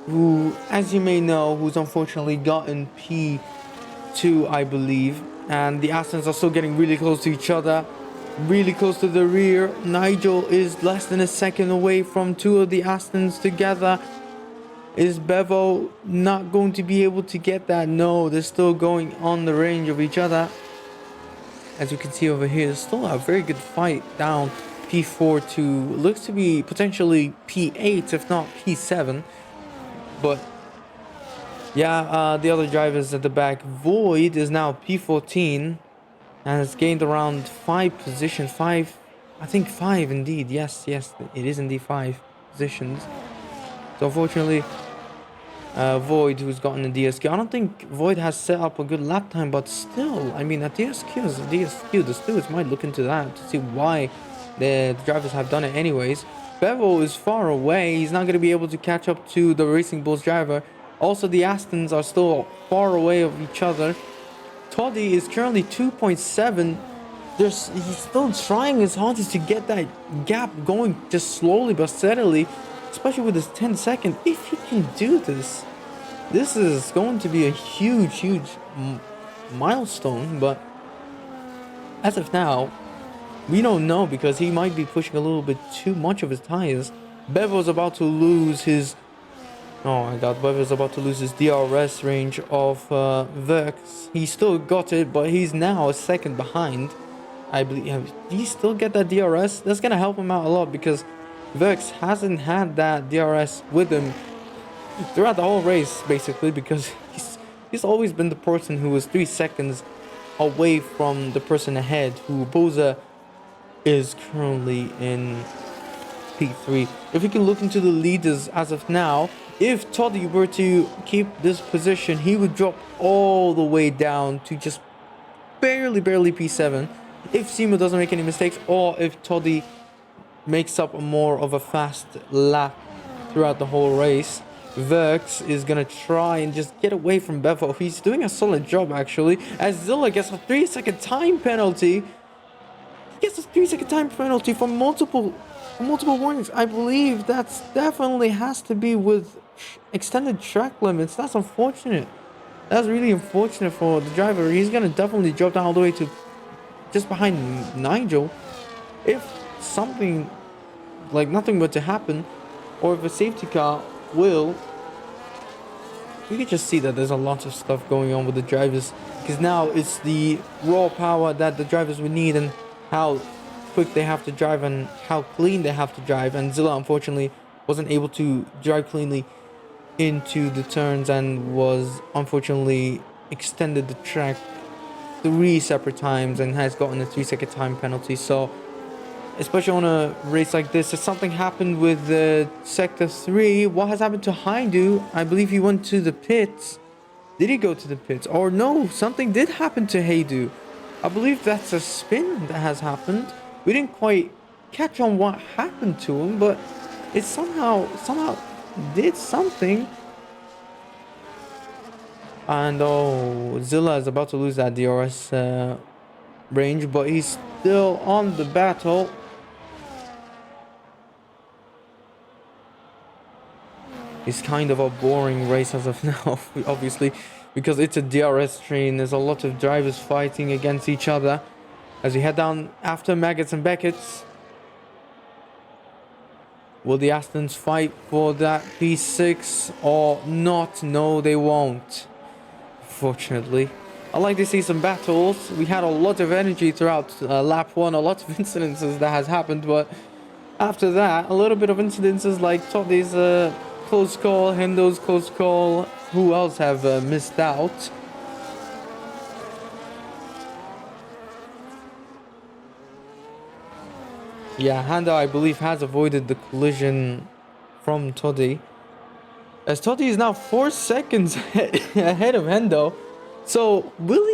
who, as you may know, who's unfortunately gotten P2, I believe. And the Astons are still getting really close to each other, really close to the rear. Nigel is less than a second away from 2 of the Astons together. Is Bevo not going to be able to get that? No, they're still going on the range of each other. As you can see over here, there's still a very good fight down P4 to, looks to be potentially P8, if not P7. But yeah, the other drivers at the back. Void is now P14 and has gained around 5 positions. 5, I think 5 indeed. Yes, it is indeed 5 positions. So unfortunately, Void, who's gotten a DSQ. I don't think Void has set up a good lap time, but still, I mean, a DSQ is a DSQ. The stewards might look into that to see why the drivers have done it anyways. Bevo is far away. He's not going to be able to catch up to the Racing Bulls driver. Also, the Astons are still far away of each other. Toddy is currently 2.7. He's still trying his hardest to get that gap going, just slowly but steadily, especially with his 10 second. If he can do this, this is going to be a huge milestone. But as of now, we don't know, because he might be pushing a little bit too much of his tires. Bevo's about to lose his... Oh my god, Bevo's about to lose his DRS range of Vex. He still got it, but he's now a second behind. I believe. Did he still get that DRS? That's going to help him out a lot, because Vex hasn't had that DRS with him throughout the whole race, basically, because he's always been the person who was 3 seconds away from the person ahead, who Boza is currently in P3. If we can look into the leaders as of now, if Toddy were to keep this position, he would drop all the way down to just barely P7 if Simo doesn't make any mistakes, or if Toddy makes up more of a fast lap throughout the whole race. Vex is gonna try and just get away from Bevo. He's doing a solid job, actually, as Zilla gets a 3-second time penalty. He gets a 3-second time penalty for multiple warnings. I believe that's definitely has to be with extended track limits. That's unfortunate. That's really unfortunate for the driver. He's gonna definitely drop down all the way to just behind Nigel. If something like nothing were to happen, or if a safety car will, you can just see that there's a lot of stuff going on with the drivers, because now it's the raw power that the drivers would need, and how quick they have to drive and how clean they have to drive. And Zilla unfortunately wasn't able to drive cleanly into the turns and was unfortunately extended the track 3 separate times and has gotten a 3-second time penalty. So especially on a race like this, if something happened with sector 3, what has happened to Haidu? I believe he went to the pits. Did he go to the pits? Or no, something did happen to Haidu. I believe that's a spin that has happened. We didn't quite catch on what happened to him, but it somehow did something. And oh, Zilla is about to lose that DRS range, but he's still on the battle. It's kind of a boring race as of now, obviously, because it's a DRS train. There's a lot of drivers fighting against each other as we head down after Maggots and Beckett's. Will the Astons fight for that P6 or not? No, they won't. Fortunately, I like to see some battles. We had a lot of energy throughout lap 1, a lot of incidences that has happened, but after that, a little bit of incidences like Toddy's close call, Hendo's close call. Who else have missed out? Yeah, Hendo, I believe, has avoided the collision from Toddy. As Toddy is now 4 seconds ahead of Hendo. So, will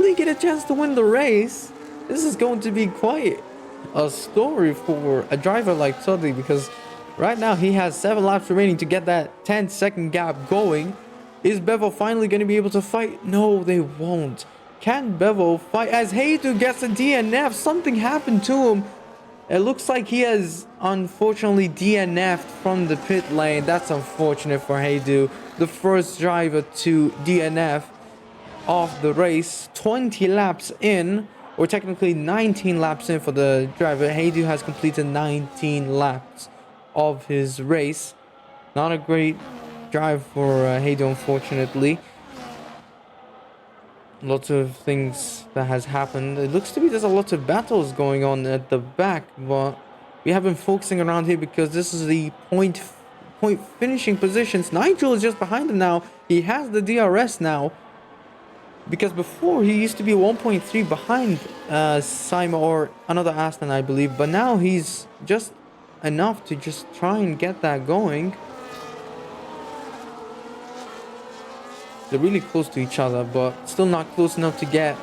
he get a chance to win the race? This is going to be quite a story for a driver like Toddy, because right now he has 7 laps remaining to get that 10-second gap going. Is Bevo finally going to be able to fight? No, they won't. Can Bevo fight? As Haidu gets a DNF, something happened to him. It looks like he has unfortunately DNF'd from the pit lane. That's unfortunate for Haidu, the first driver to DNF of the race. 20 laps in, or technically 19 laps in for the driver. Haidu has completed 19 laps of his race. Not a great drive for Haidu, unfortunately. Lots of things that has happened. It looks to be there's a lot of battles going on at the back, but we have been focusing around here because this is the point finishing positions. Nigel is just behind him now. He has the DRS now, because before he used to be 1.3 behind Sima or another Aston, I believe, but now he's just enough to just try and get that going. They're really close to each other, but still not close enough to get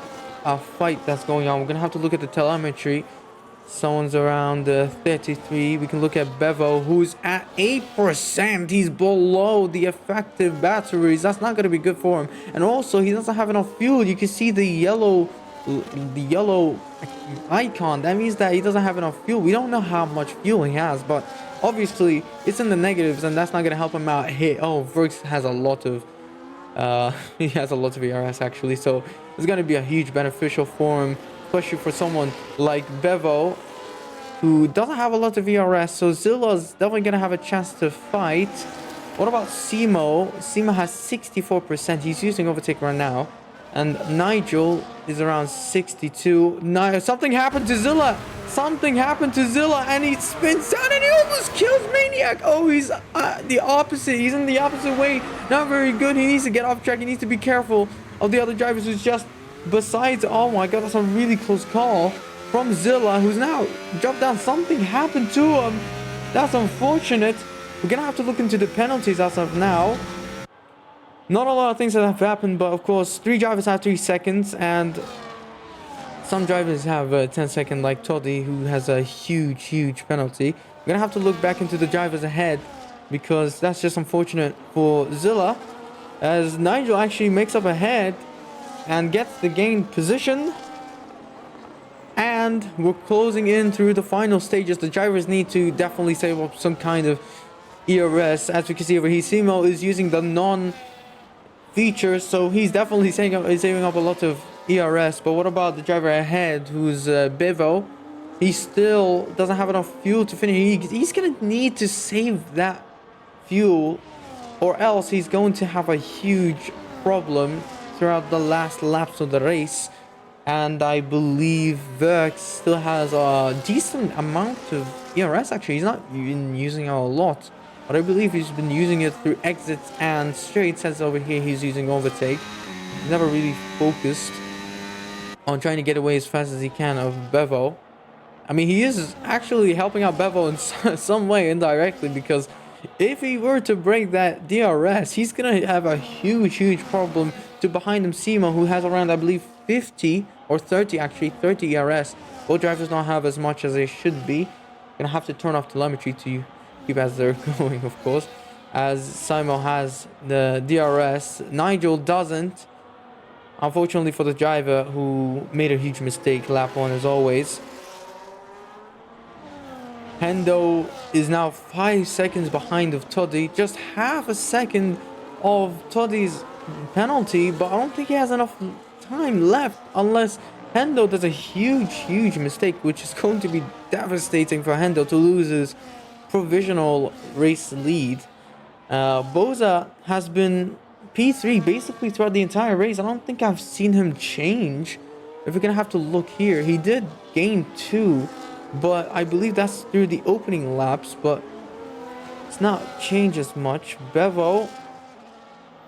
a fight that's going on. We're gonna have to look at the telemetry. Someone's around 33. We can look at Bevo, who's at 8%. He's below the effective batteries. That's not gonna be good for him. And also, he doesn't have enough fuel. You can see the yellow icon. That means that he doesn't have enough fuel. We don't know how much fuel he has, but obviously it's in the negatives, and that's not gonna help him out. Hey, oh, Verx has a lot of he has a lot of ERS actually, so it's going to be a huge beneficial for him, especially for someone like Bevo, who doesn't have a lot of ERS. So Zilla's definitely going to have a chance to fight. What about Simo? Simo has 64%. He's using overtake right now, and Nigel is around 62. Something happened to Zilla. Something happened to Zilla, and he spins out and he almost kills Maniac. Oh, he's the opposite. He's in the opposite way. Not very good. He needs to get off track. He needs to be careful of the other drivers who's just besides. Oh my god, that's a really close call from Zilla, who's now dropped down. Something happened to him. That's unfortunate. We're gonna have to look into the penalties as of now. Not a lot of things that have happened, but of course 3 drivers have 3 seconds, and some drivers have 10 seconds, like Toddy, who has a huge penalty. We're gonna have to look back into the drivers ahead, because that's just unfortunate for Zilla, as Nigel actually makes up ahead and gets the gain position. And we're closing in through the final stages. The drivers need to definitely save up some kind of ERS. As we can see over here, Simo is using the non-feature, so he's definitely saving up a lot of ERS. But what about the driver ahead, who's Bevo? He still doesn't have enough fuel to finish. He's gonna need to save that fuel, or else he's going to have a huge problem throughout the last laps of the race. And I believe Verx still has a decent amount of ERS. Actually, he's not even using a lot. but I believe he's been using it through exits and straights, as over here he's using overtake. He's never really focused on trying to get away as fast as he can of Bevo. I mean, he is actually helping out Bevo in some way indirectly, because if he were to break that DRS, he's going to have a huge problem to behind him Simo, who has around, I believe, 50 or 30, actually 30 ERS. Both drivers don't have as much as they should be. Gonna have to turn off telemetry to keep as they're going, of course, as Simo has the DRS. Nigel doesn't, unfortunately for the driver, who made a huge mistake lap 1 as always. Hendo is now 5 seconds behind of Toddy, just half a second of Toddy's penalty, but I don't think he has enough time left unless Hendo does a huge mistake, which is going to be devastating for Hendo to lose his provisional race lead. Boza has been P3 basically throughout the entire race. I don't think I've seen him change. If we're gonna have to look here, he did gain 2, but I believe that's through the opening laps, but it's not changed as much. Bevo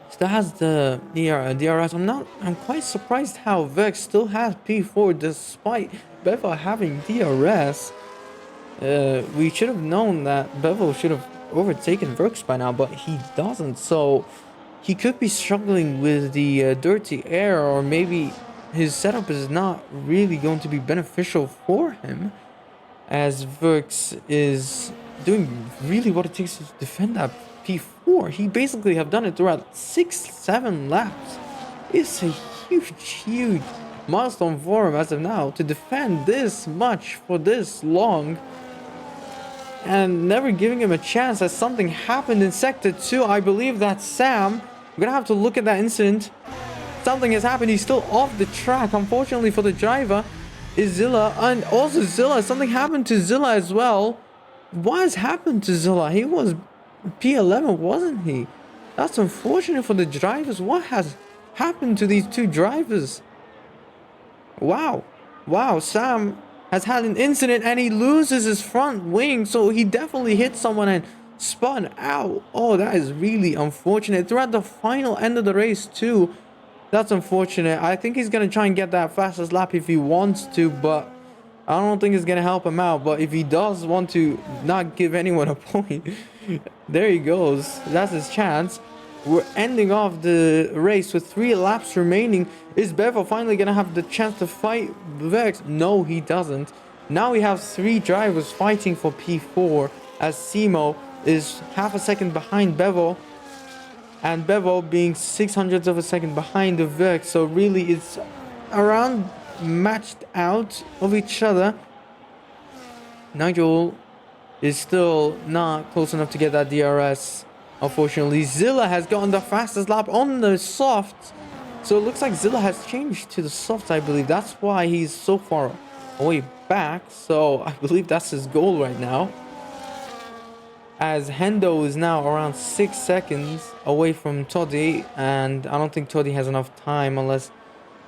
still has the DRS. I'm quite surprised how Vex still has P4 despite Bevo having DRS. We should have known that Bevo should have overtaken Vex by now, but he doesn't, so he could be struggling with the dirty air, or maybe his setup is not really going to be beneficial for him, as Vex is doing really what it takes to defend that P4. He basically have done it throughout 6-7 laps. It's a huge milestone for him as of now to defend this much for this long, and never giving him a chance, as something happened in sector 2. I believe that's Sam. We're gonna have to look at that incident. Something has happened. He's still off the track, unfortunately for the driver is Zilla, and also Zilla, something happened to Zilla as well. What has happened to Zilla? He was P11, wasn't he? That's unfortunate for the drivers. What has happened to these two drivers? Wow, Sam has had an incident and he loses his front wing, so he definitely hit someone and spun out. Oh, that is really unfortunate throughout the final end of the race too. That's unfortunate. I think he's gonna try and get that fastest lap if he wants to, but I don't think it's gonna help him out. But if he does want to not give anyone a point, there he goes. That's his chance. We're ending off the race with 3 laps remaining. Is Bevo finally gonna have the chance to fight Vex? No, he doesn't. Now we have 3 drivers fighting for P4, as Simo is half a second behind Bevo, and Bevo being 600ths of a second behind the Vex. So really it's around matched out of each other. Nigel is still not close enough to get that DRS. Unfortunately, Zilla has gotten the fastest lap on the softs. So it looks like Zilla has changed to the softs, I believe. That's why he's so far away back. So I believe that's his goal right now, as Hendo is now around 6 seconds away from Toddy, and I don't think Toddy has enough time unless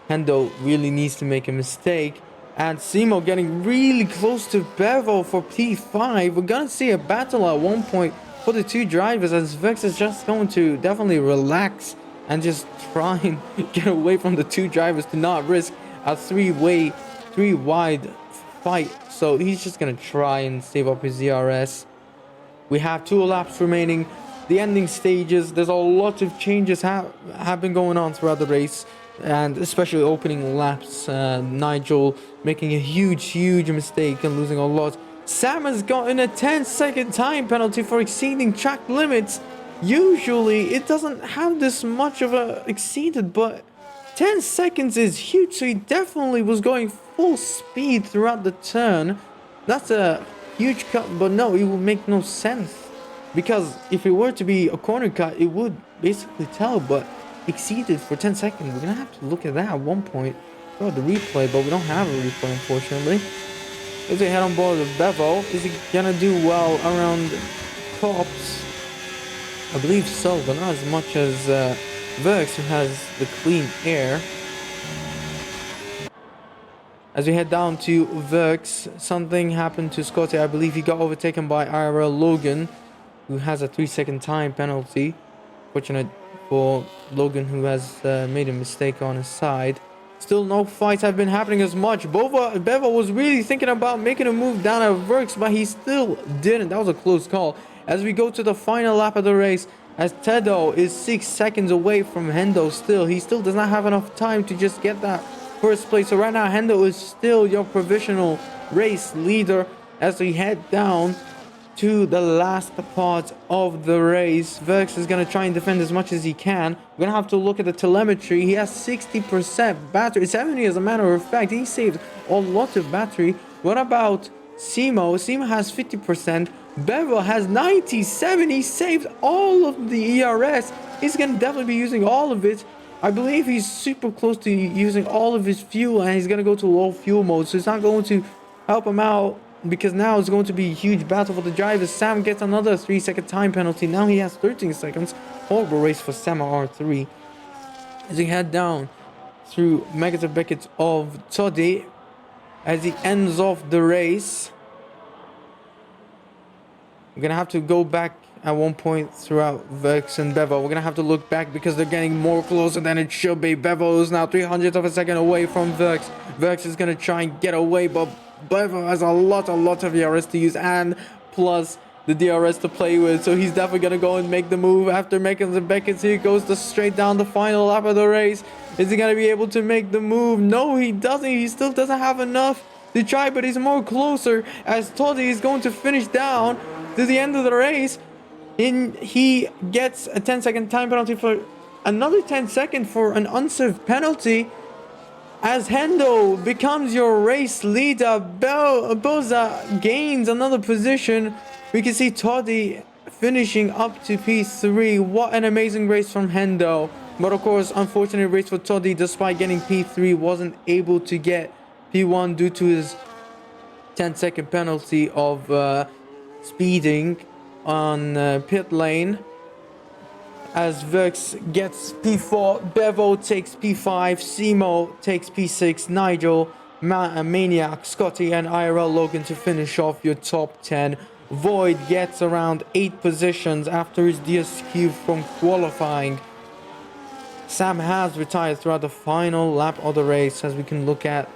Hendo really needs to make a mistake. And Simo getting really close to Bevo for P5. We're gonna see a battle at one point for the 2 drivers, as Vex is just going to definitely relax and just try and get away from the 2 drivers to not risk a 3-wide fight. So he's just gonna try and save up his DRS. We have 2 laps remaining. The ending stages, there's a lot of changes have been going on throughout the race, and especially opening laps. Nigel making a huge mistake and losing a lot. Sam has gotten a 10-second time penalty for exceeding track limits. Usually it doesn't have this much of a exceeded, but 10 seconds is huge, so he definitely was going full speed throughout the turn. That's a huge cut, but no, it would make no sense, because if it were to be a corner cut, it would basically tell, but exceeded for 10 seconds. We're gonna have to look at that at one point. Oh, the replay, but we don't have a replay, unfortunately. As we head on board with Bevo, is he gonna do well around tops? I believe so, but not as much as Vex, who has the clean air. As we head down to Vex, something happened to Scotty. I believe he got overtaken by IRL Logan. who has a 3-second time penalty. Fortunate for Logan, who has made a mistake on his side. Still no fights have been happening as much. Beva was really thinking about making a move down at Verks, but he still didn't. That was a close call. As we go to the final lap of the race, as Tedo is 6 seconds away from Hendo still. He still does not have enough time to just get that first place. So right now, Hendo is still your provisional race leader as we head down to the last part of the race. Verks is going to try and defend as much as he can. We're going to have to look at the telemetry. He has 60% battery. 70 as a matter of fact. He saved a lot of battery. What about Simo? Simo has 50%. Bevo has 97. He saved all of the ERS. He's going to definitely be using all of it. I believe he's super close to using all of his fuel, and he's going to go to low fuel mode. So it's not going to help him out, because now it's going to be a huge battle for the drivers. Sam gets another 3-second time penalty. Now he has 13 seconds. Horrible race for Sam R3. As he head down through Megaton Beckett of Toddy, as he ends off the race. We're going to have to go back at one point throughout Vex and Bevo. We're going to have to look back because they're getting more closer than it should be. Bevo is now 300th of a second away from Vex. Vex is going to try and get away, but Bevo has a lot of DRS to use, and plus the DRS to play with. So he's definitely going to go and make the move after making the Beckett. He goes straight down the final lap of the race. Is he going to be able to make the move? No, he doesn't. He still doesn't have enough to try, but he's more closer as Toddy is going to finish down to the end of the race. And he gets a 10-second time penalty for another 10 seconds for an unserved penalty. As Hendo becomes your race leader, Boza gains another position. We can see Toddy finishing up to P3. What an amazing race from Hendo. But of course, unfortunate race for Toddy. Despite getting P3, wasn't able to get P1 due to his 10-second penalty of speeding on pit lane. As Vex gets P4, Bevo takes P5, Simo takes P6, Nigel, Maniac, Scotty, and IRL Logan to finish off your top 10. Void gets around 8 positions after his DSQ from qualifying. Sam has retired throughout the final lap of the race, as we can look at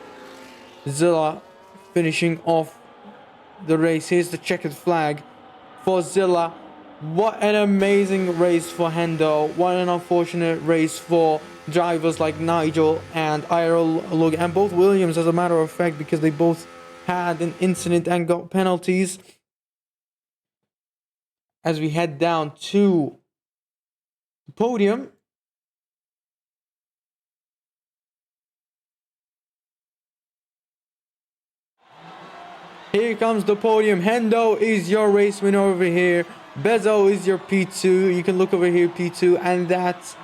Zilla finishing off the race. Here's the checkered flag for Zilla. What an amazing race for Hendo. What an unfortunate race for drivers like Nigel and IRL Logan, and both Williams, as a matter of fact, because they both had an incident and got penalties. As we head down to the podium, here comes the podium. Hendo is your race winner over here. Bezo is your P2. You can look over here, P2, and that's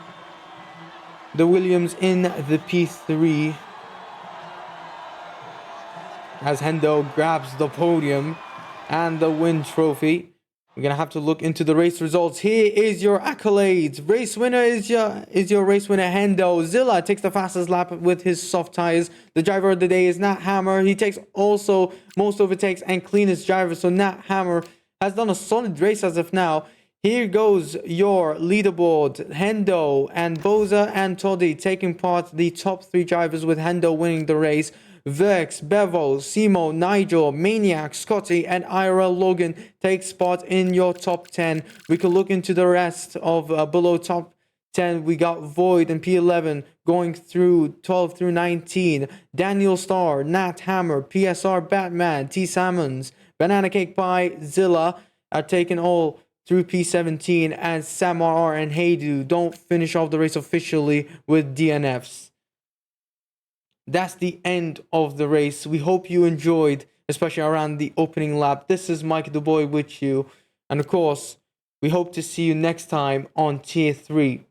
the Williams in the P3. As Hendo grabs the podium and the win trophy. We're gonna have to look into the race results. Here is your accolades. Race winner is your race winner, Hendo. Zilla takes the fastest lap with his soft tires. The driver of the day is Nat Hammer. He takes also most overtakes and cleanest driver. So Nat Hammer has done a solid race as of now. Here goes your leaderboard. Hendo and Boza and Toddy taking part, the top 3 drivers, with Hendo winning the race. Vex, Bevo, Simo, Nigel, Maniac, Scotty, and IRL Logan takes part in your top 10. We can look into the rest of below top 10. We got Void and P11 going through 12 through 19. Daniel Starr, Nat Hammer, PSR Batman, T Salmons, Banana Cake Pie, Zilla are taken all through P17, and Sam RR and Heydu don't finish off the race officially with DNFs. That's the end of the race. We hope you enjoyed, especially around the opening lap. This is Mike the Boy with you. And of course, we hope to see you next time on Tier 3.